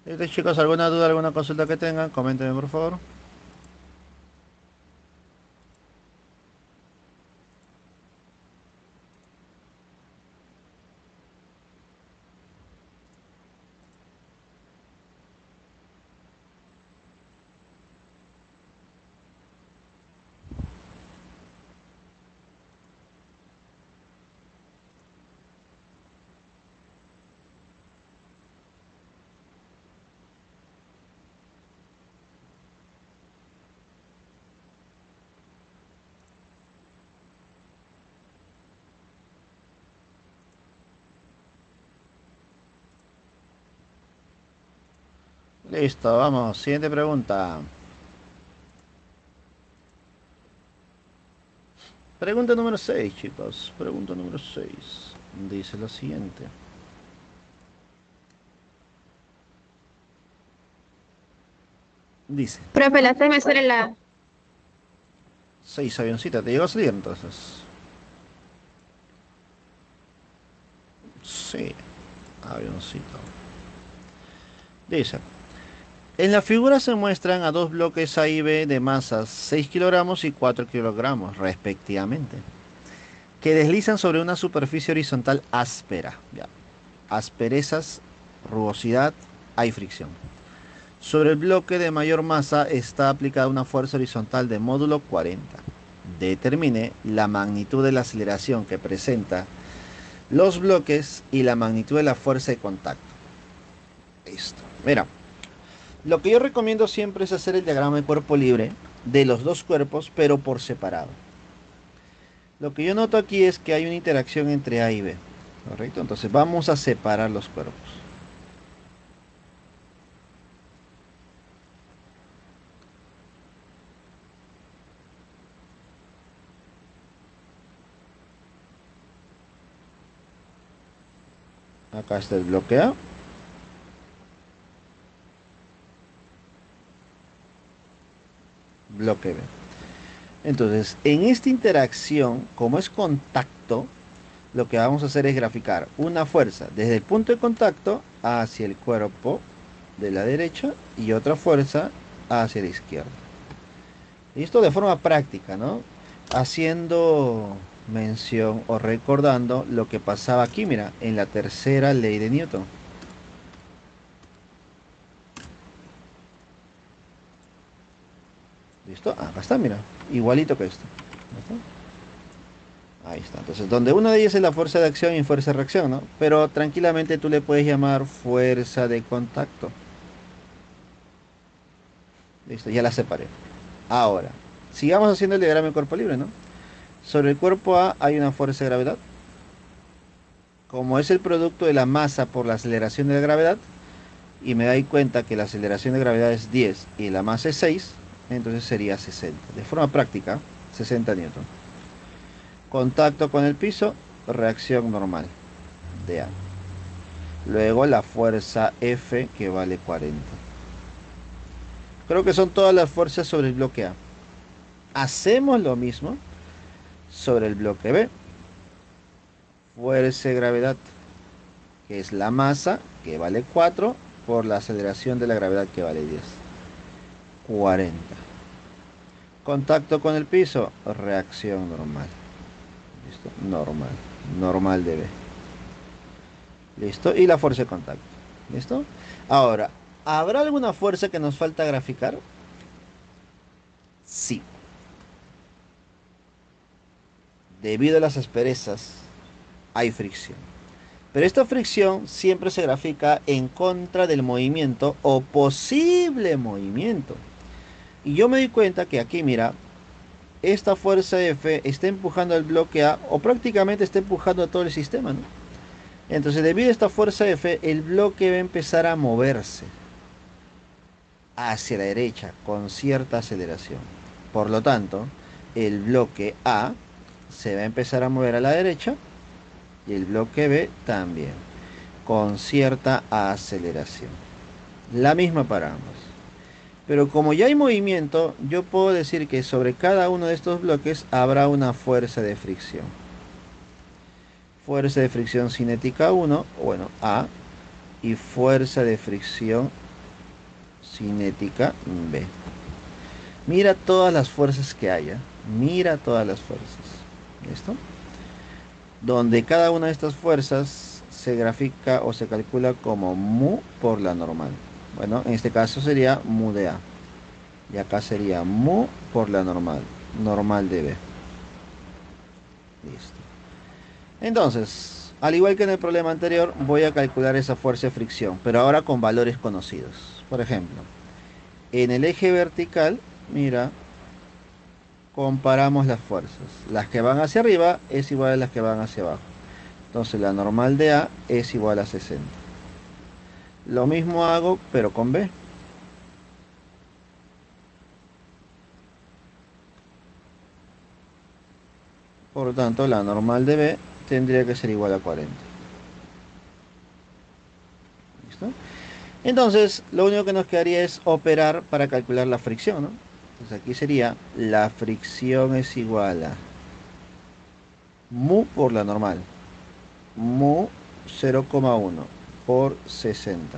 Listo, chicos, ¿alguna duda, alguna consulta que tengan? Coméntenme, por favor. Listo, vamos. Siguiente pregunta. Pregunta número 6, chicos. Pregunta número 6. Dice lo siguiente. Dice, Profe, la C me sale la... 6 avioncita, ¿te llegó a salir entonces? Sí, avioncito. Dice, en la figura se muestran a dos bloques A y B de masas 6 kilogramos y 4 kilogramos, respectivamente, que deslizan sobre una superficie horizontal áspera. Ya. Asperezas, rugosidad, hay fricción. Sobre el bloque de mayor masa está aplicada una fuerza horizontal de módulo 40. Determine la magnitud de la aceleración que presenta los bloques y la magnitud de la fuerza de contacto. Listo. Mira, lo que yo recomiendo siempre es hacer el diagrama de cuerpo libre de los dos cuerpos, pero por separado. Lo que yo noto aquí es que hay una interacción entre A y B, ¿correcto? Entonces vamos a separar los cuerpos. Acá está el bloque A. Bloque B. Entonces, en esta interacción, como es contacto, lo que vamos a hacer es graficar una fuerza desde el punto de contacto hacia el cuerpo de la derecha y otra fuerza hacia la izquierda. Y esto de forma práctica, ¿no? Haciendo mención o recordando lo que pasaba aquí, mira, en la tercera ley de Newton. ¿Listo? Acá está, mira, igualito que esto. ¿Listo? Ahí está. Entonces, donde una de ellas es la fuerza de acción y fuerza de reacción, ¿no? Pero tranquilamente tú le puedes llamar fuerza de contacto. Listo, ya la separé. Ahora, sigamos haciendo el diagrama de cuerpo libre, ¿no? Sobre el cuerpo A hay una fuerza de gravedad. Como es el producto de la masa por la aceleración de la gravedad, y me doy cuenta que la aceleración de gravedad es 10 y la masa es 6, entonces sería 60. De forma práctica, 60 newton. Contacto con el piso, reacción normal de A. Luego la fuerza F que vale 40. Creo que son todas las fuerzas sobre el bloque A. Hacemos lo mismo sobre el bloque B. Fuerza de gravedad, que es la masa, que vale 4, por la aceleración de la gravedad, que vale 10. 40. Contacto con el piso, reacción normal. ¿Listo? Normal. Normal de B. ¿Listo? Y la fuerza de contacto. ¿Listo? Ahora, ¿habrá alguna fuerza que nos falta graficar? Sí. Debido a las asperezas, hay fricción. Pero esta fricción siempre se grafica en contra del movimiento o posible movimiento. Y yo me di cuenta que aquí, mira, esta fuerza F está empujando al bloque A o prácticamente está empujando a todo el sistema, ¿no? Entonces, debido a esta fuerza F, el bloque va a empezar a moverse hacia la derecha con cierta aceleración. Por lo tanto, el bloque A se va a empezar a mover a la derecha y el bloque B también, con cierta aceleración. La misma para ambos. Pero como ya hay movimiento, yo puedo decir que sobre cada uno de estos bloques habrá una fuerza de fricción. Fuerza de fricción cinética 1, bueno, A, y fuerza de fricción cinética B. Mira todas las fuerzas que haya. Mira todas las fuerzas. ¿Listo? Donde cada una de estas fuerzas se grafica o se calcula como mu por la normal. Bueno, en este caso sería mu de A. Y acá sería mu por la normal. Normal de B. Listo. Entonces, al igual que en el problema anterior, voy a calcular esa fuerza de fricción, pero ahora con valores conocidos. Por ejemplo, en el eje vertical, mira, comparamos las fuerzas. Las que van hacia arriba es igual a las que van hacia abajo. Entonces la normal de A es igual a 60. Lo mismo hago, pero con B. Por lo tanto, la normal de B tendría que ser igual a 40. ¿Listo? Entonces, lo único que nos quedaría es operar para calcular la fricción, ¿no? Entonces aquí sería la fricción es igual a mu por la normal. Mu 0,1 por 60.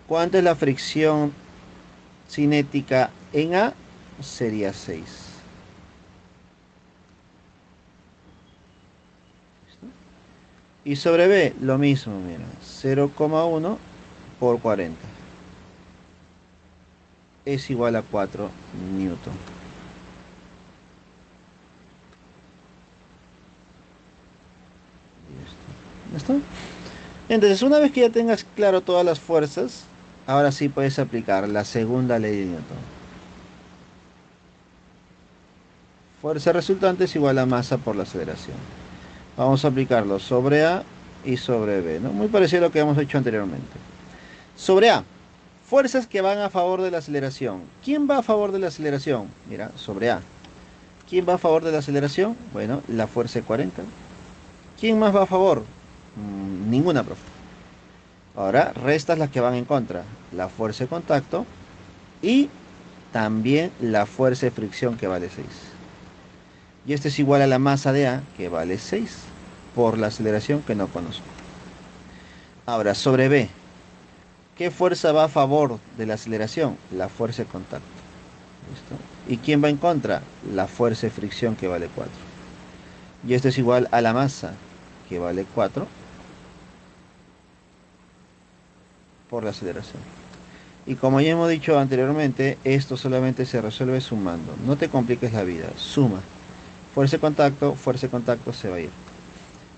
¿Cuánto es la fricción cinética en A? Sería 6. Y sobre B, lo mismo, mira, 0,1 por 40 es igual a 4 newton. ¿Listo? Entonces, una vez que ya tengas claro todas las fuerzas, ahora sí puedes aplicar la segunda ley de Newton. Fuerza resultante es igual a masa por la aceleración. Vamos a aplicarlo sobre A y sobre B, ¿no? Muy parecido a lo que hemos hecho anteriormente. Sobre A, fuerzas que van a favor de la aceleración. ¿Quién va a favor de la aceleración? Mira, sobre A. ¿Quién va a favor de la aceleración? Bueno, la fuerza de 40. ¿Quién más va a favor? Ninguna, profe. Ahora restas las que van en contra. La fuerza de contacto y también la fuerza de fricción que vale 6. Y esto es igual a la masa de A que vale 6 por la aceleración que no conozco. Ahora, sobre B, ¿qué fuerza va a favor de la aceleración? La fuerza de contacto. ¿Listo? ¿Y quién va en contra? La fuerza de fricción que vale 4. Y esto es igual a la masa que vale 4 por la aceleración. Y como ya hemos dicho anteriormente, esto solamente se resuelve sumando. No te compliques la vida, suma. Fuerza de contacto se va a ir.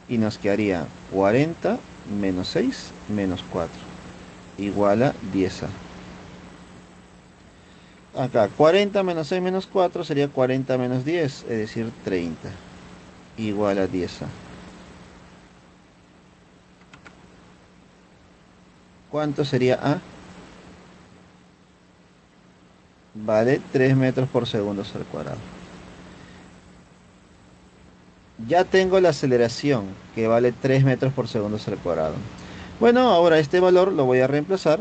Y nos quedaría 40 menos 6 menos 4 igual a 10A. Acá 40 menos 6 menos 4 sería 40 menos 10, es decir, 30 igual a 10A. ¿Cuánto sería A? Vale 3 metros por segundo al cuadrado. Ya tengo la aceleración, que vale 3 metros por segundo al cuadrado. Bueno, ahora este valor lo voy a reemplazar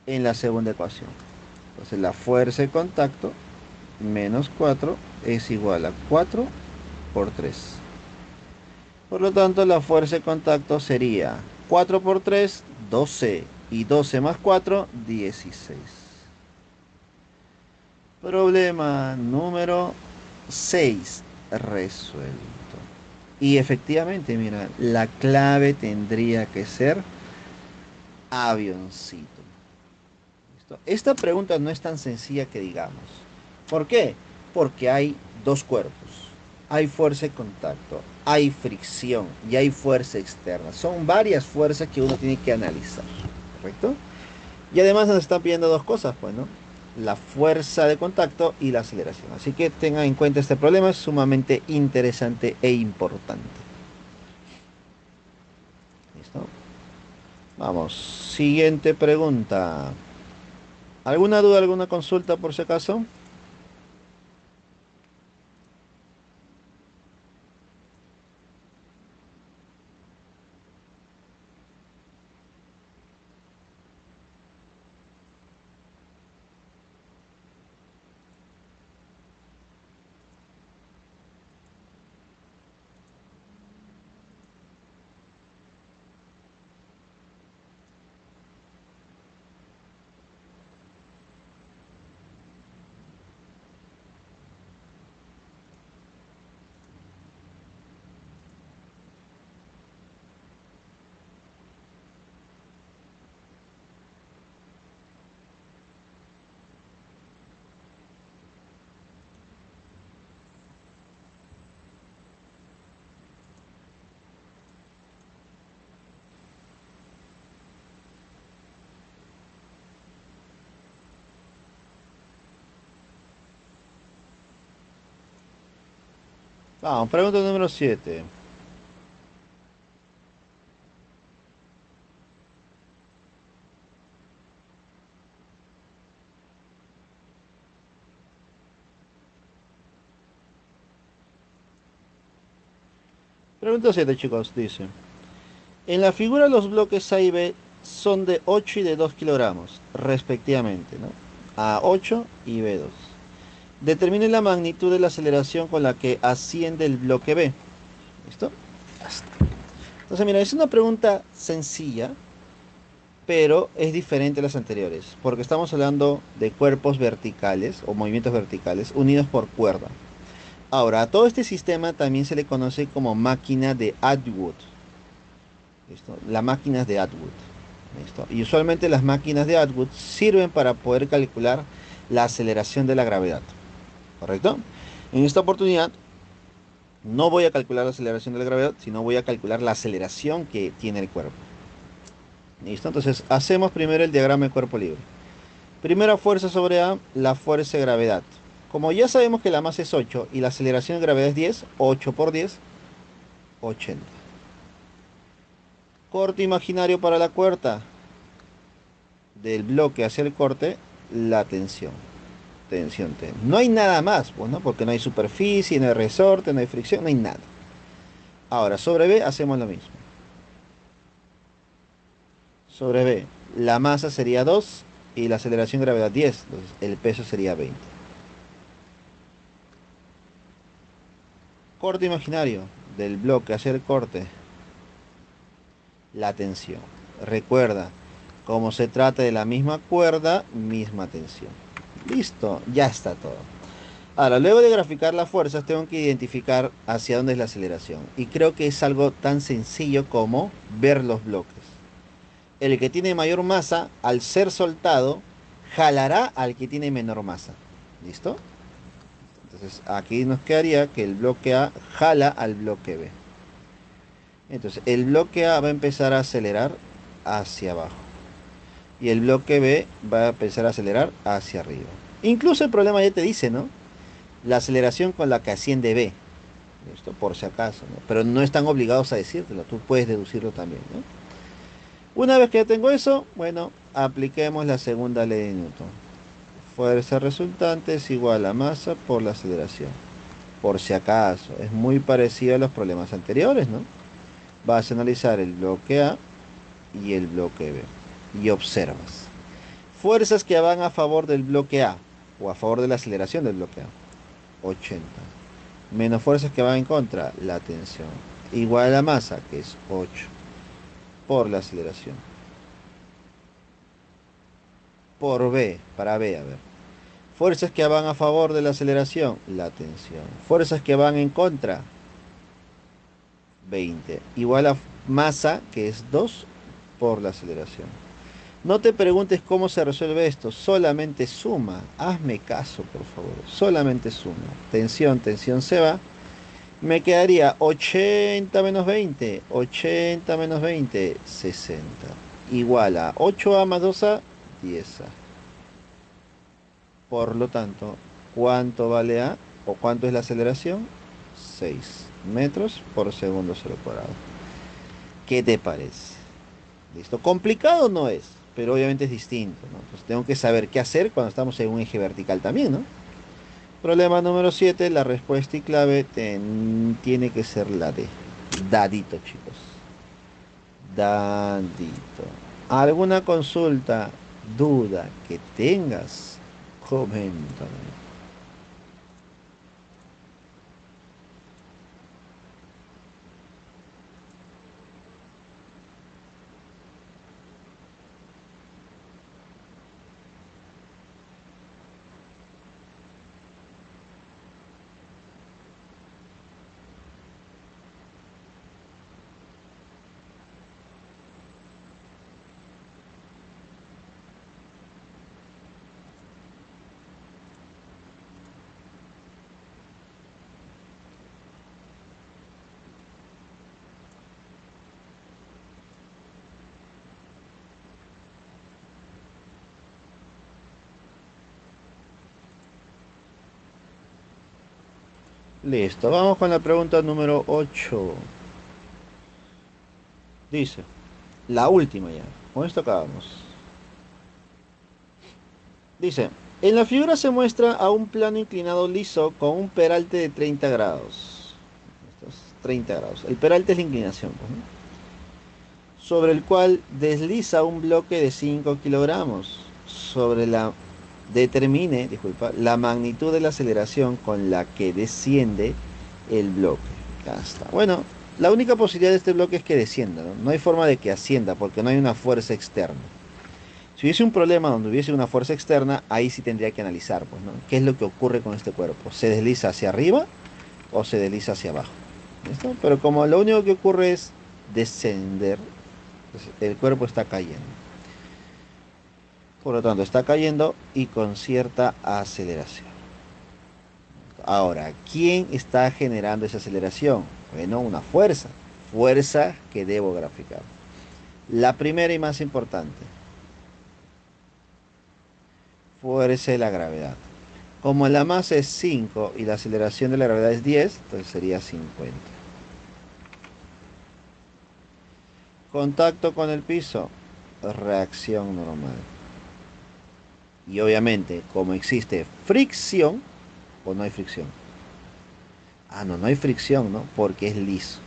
en la segunda ecuación. Entonces la fuerza de contacto menos 4 es igual a 4 por 3. Por lo tanto, la fuerza de contacto sería 4 por 3, 12. Y 12 más 4, 16. Problema número 6 resuelto. Y efectivamente, mira, la clave tendría que ser avioncito. ¿Listo? Esta pregunta no es tan sencilla que digamos. ¿Por qué? Porque hay dos cuerpos. Hay fuerza de contacto, hay fricción y hay fuerza externa. Son varias fuerzas que uno tiene que analizar. ¿Correcto? Y además nos están pidiendo dos cosas, pues, ¿no? La fuerza de contacto y la aceleración. Así que tengan en cuenta este problema, es sumamente interesante e importante. ¿Listo? Vamos, siguiente pregunta. ¿Alguna duda, alguna consulta por si acaso? Vamos, pregunta número 7. Pregunta 7, chicos, dice. En la figura los bloques A y B son de 8 y de 2 kilogramos, respectivamente, ¿no? A8 y B2. Determine la magnitud de la aceleración con la que asciende el bloque B. ¿Listo? Ya está. Entonces, mira, es una pregunta sencilla, pero es diferente a las anteriores, porque estamos hablando de cuerpos verticales o movimientos verticales unidos por cuerda. Ahora, a todo este sistema también se le conoce como máquina de Atwood. ¿Listo? Las máquinas de Atwood. ¿Listo? Y usualmente las máquinas de Atwood sirven para poder calcular la aceleración de la gravedad. ¿Correcto? En esta oportunidad no voy a calcular la aceleración de la gravedad, sino voy a calcular la aceleración que tiene el cuerpo. ¿Listo? Entonces hacemos primero el diagrama de cuerpo libre. Primera fuerza sobre A, la fuerza de gravedad. Como ya sabemos que la masa es 8 y la aceleración de gravedad es 10, 8 por 10, 80. Corte imaginario para la cuerda. Del bloque hacia el corte, la tensión. Tensión T. No hay nada más, pues, ¿no? Porque no hay superficie, no hay resorte, no hay fricción, no hay nada. Ahora, sobre B hacemos lo mismo. Sobre B, la masa sería 2 y la aceleración de gravedad 10. Entonces, el peso sería 20. Corte imaginario del bloque hacia el corte, la tensión. Recuerda, como se trata de la misma cuerda, misma tensión. Listo, ya está todo. Ahora, luego de graficar las fuerzas, tengo que identificar hacia dónde es la aceleración. Y creo que es algo tan sencillo como ver los bloques. El que tiene mayor masa, al ser soltado, jalará al que tiene menor masa. ¿Listo? Entonces, aquí nos quedaría que el bloque A jala al bloque B. Entonces, el bloque A va a empezar a acelerar hacia abajo. Y el bloque B va a empezar a acelerar hacia arriba. Incluso el problema ya te dice, ¿no? La aceleración con la que asciende B. Esto por si acaso, ¿no? Pero no están obligados a decírtelo, tú puedes deducirlo también, ¿no? Una vez que ya tengo eso, bueno, apliquemos la segunda ley de Newton. Fuerza resultante es igual a masa por la aceleración. Por si acaso, es muy parecido a los problemas anteriores, ¿no? Vas a analizar el bloque A y el bloque B. Y observas. Fuerzas que van a favor del bloque A o a favor de la aceleración del bloque A. 80. Menos fuerzas que van en contra, la tensión. Igual a la masa, que es 8. Por la aceleración. Por B, para B, a ver. Fuerzas que van a favor de la aceleración, la tensión. Fuerzas que van en contra, 20. Igual a masa, que es 2 por la aceleración. No te preguntes cómo se resuelve esto, solamente suma. Hazme caso, por favor. Solamente suma. Tensión, tensión se va. Me quedaría 80 menos 20. 80 menos 20, 60. Igual a 8A más 2A, 10A. Por lo tanto, ¿cuánto vale A? ¿O cuánto es la aceleración? 6 metros por segundo sobre cuadrado. ¿Qué te parece? ¿Listo? Complicado no es, pero obviamente es distinto, ¿no? Entonces tengo que saber qué hacer cuando estamos en un eje vertical también, ¿no? Problema número 7, la respuesta y clave tiene que ser la D. Dadito, chicos. Dadito. ¿Alguna consulta, duda que tengas? Coméntame. Listo, vamos con la pregunta número 8. Dice, la última ya. Con esto acabamos. Dice, en la figura se muestra a un plano inclinado liso con un peralte de 30 grados. 30 grados. El peralte es la inclinación, pues, ¿no? Sobre el cual desliza un bloque de 5 kilogramos. Determine, disculpa, la magnitud de la aceleración con la que desciende el bloque. Ya está. Bueno, la única posibilidad de este bloque es que descienda, ¿no? No hay forma de que ascienda porque no hay una fuerza externa. Si hubiese un problema donde hubiese una fuerza externa, ahí sí tendría que analizar, pues, ¿no? ¿Qué es lo que ocurre con este cuerpo? ¿Se desliza hacia arriba o se desliza hacia abajo? ¿Listo? Pero como lo único que ocurre es descender, pues, el cuerpo está cayendo. Por lo tanto, está cayendo y con cierta aceleración. Ahora, ¿quién está generando esa aceleración? Bueno, una fuerza. Fuerza que debo graficar. La primera y más importante. Fuerza de la gravedad. Como la masa es 5 y la aceleración de la gravedad es 10, entonces sería 50. Contacto con el piso, reacción normal. Y obviamente, como existe fricción, o no hay fricción. Ah, no, no hay fricción, ¿no? Porque es liso.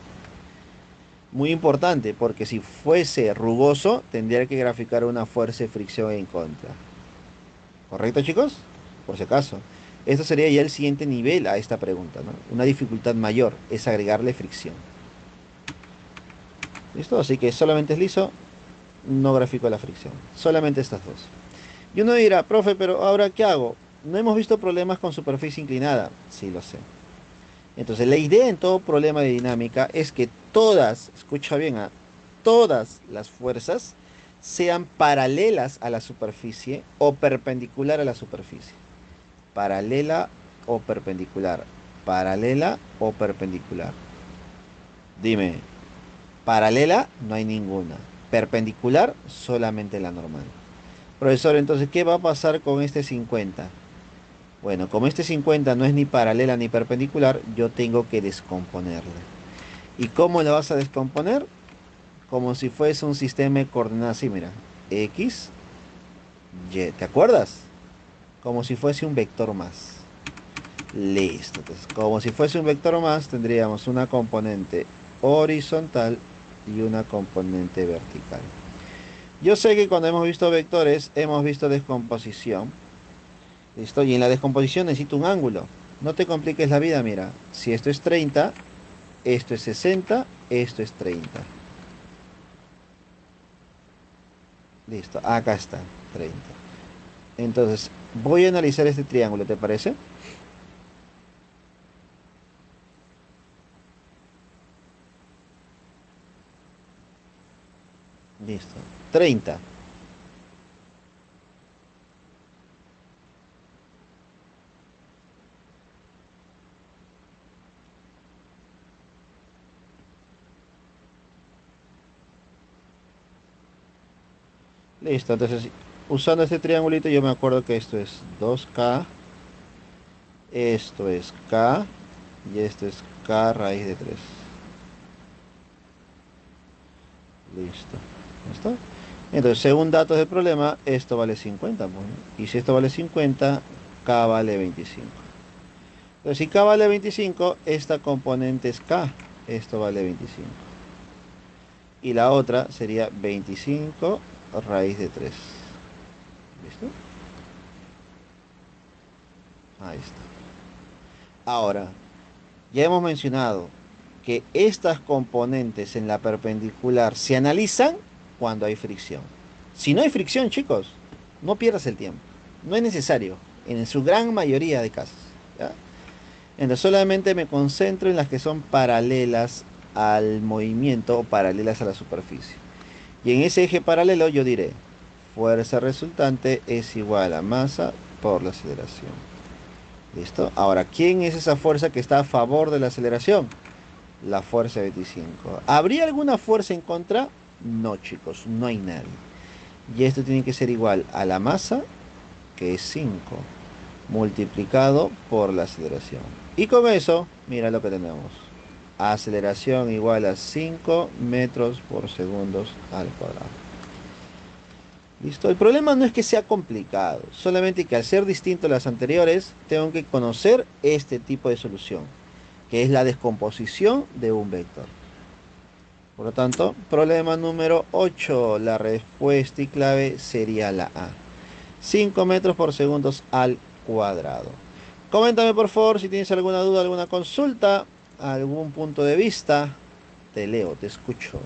Muy importante, porque si fuese rugoso, tendría que graficar una fuerza de fricción en contra. ¿Correcto, chicos? Por si acaso. Esto sería ya el siguiente nivel a esta pregunta, ¿no? Una dificultad mayor es agregarle fricción. ¿Listo? Así que solamente es liso, no grafico la fricción. Solamente estas dos. Y uno dirá, profe, pero ahora ¿qué hago? No hemos visto problemas con superficie inclinada. Sí, lo sé. Entonces, la idea en todo problema de dinámica es que todas, escucha bien, todas las fuerzas sean paralelas a la superficie o perpendicular a la superficie. Paralela o perpendicular. Paralela o perpendicular. Dime, paralela no hay ninguna. Perpendicular solamente la normal. Profesor, entonces, ¿qué va a pasar con este 50? Bueno, como este 50 no es ni paralela ni perpendicular, yo tengo que descomponerla. ¿Y cómo la vas a descomponer? Como si fuese un sistema de coordenadas así, mira. X, Y, ¿te acuerdas? Como si fuese un vector más. Listo. Entonces, como si fuese un vector más, tendríamos una componente horizontal y una componente vertical. Yo sé que cuando hemos visto vectores, hemos visto descomposición. ¿Listo? Y en la descomposición necesito un ángulo. No te compliques la vida, mira. Si esto es 30, esto es 60, esto es 30. Listo, acá está, 30. Entonces, voy a analizar este triángulo, ¿te parece? Listo, 30. Listo, entonces, usando este triangulito, yo me acuerdo que esto es 2K, esto es K y esto es K raíz de 3. Listo. ¿Listo? Entonces, según datos del problema, esto vale 50, pues, ¿no? Y si esto vale 50, K vale 25. Entonces, si K vale 25, esta componente es K. Esto vale 25. Y la otra sería 25 raíz de 3. ¿Listo? Ahí está. Ahora, ya hemos mencionado que estas componentes en la perpendicular se analizan cuando hay fricción. Si no hay fricción, chicos, no pierdas el tiempo. No es necesario, en su gran mayoría de casos. ¿Ya? Entonces solamente me concentro en las que son paralelas al movimiento o paralelas a la superficie. Y en ese eje paralelo yo diré, fuerza resultante es igual a masa por la aceleración. ¿Listo? Ahora, ¿quién es esa fuerza que está a favor de la aceleración? La fuerza 25. ¿Habría alguna fuerza en contra? No, chicos, no hay nadie. Y esto tiene que ser igual a la masa, que es 5, multiplicado por la aceleración. Y con eso, mira lo que tenemos. Aceleración igual a 5 metros por segundos al cuadrado. ¿Listo? El problema no es que sea complicado, solamente que al ser distinto a las anteriores, tengo que conocer este tipo de solución. que es la descomposición de un vector. Por lo tanto, problema número 8, la respuesta y clave sería la A. 5 metros por segundo al cuadrado. Coméntame por favor si tienes alguna duda, alguna consulta, algún punto de vista. Te leo, te escucho.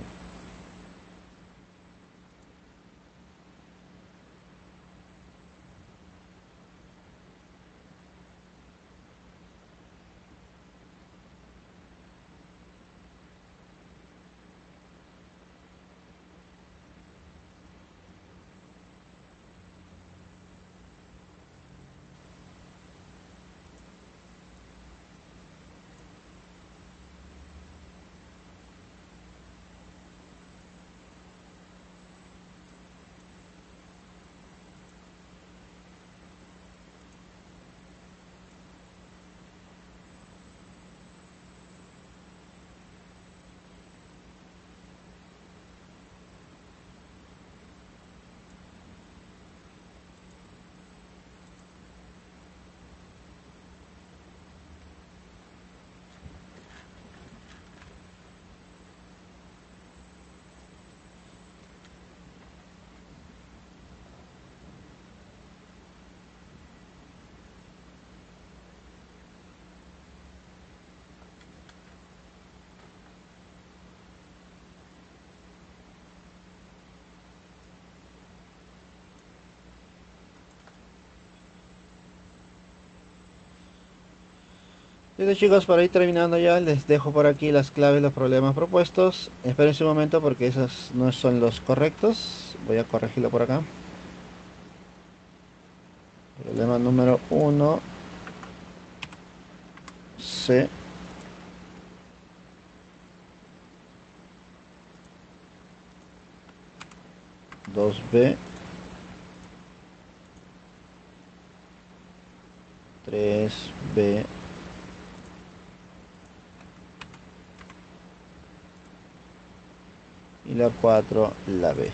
Listo chicos, para ir terminando ya, les dejo por aquí las claves, los problemas propuestos. Esperen un momento porque esos no son los correctos. Voy a corregirlo por acá. Problema número 1, C. Dos b 3b y la 4 la B.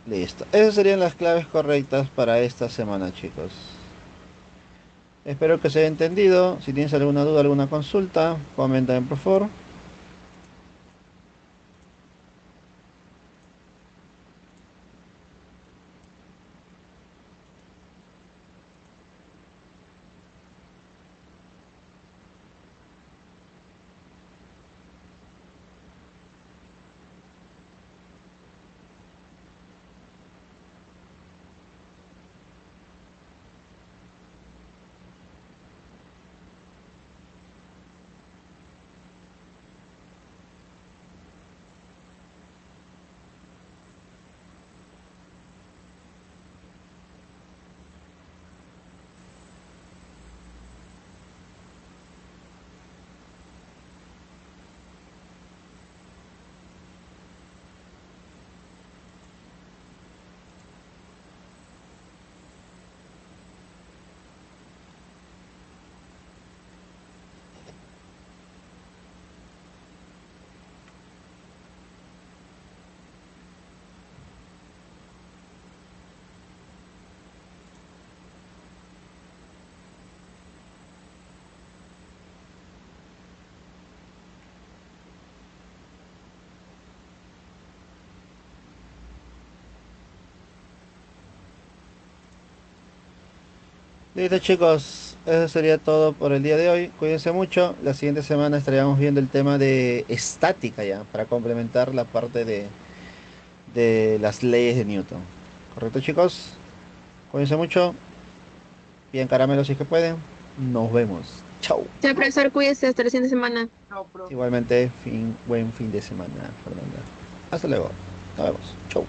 Listo. Esas serían las claves correctas para esta semana, chicos. Espero que se haya entendido. Si tienes alguna duda, alguna consulta, comenten por favor. Listo chicos, eso sería todo por el día de hoy. Cuídense mucho. La siguiente semana estaríamos viendo el tema de estática ya, para complementar la parte de las leyes de Newton. ¿Correcto chicos? Cuídense mucho. Bien caramelos si es que pueden. Nos vemos. Chau. Chao, profesor, cuídese hasta la siguiente semana. Igualmente, buen fin de semana, Fernanda. Hasta luego. Nos vemos. Chau.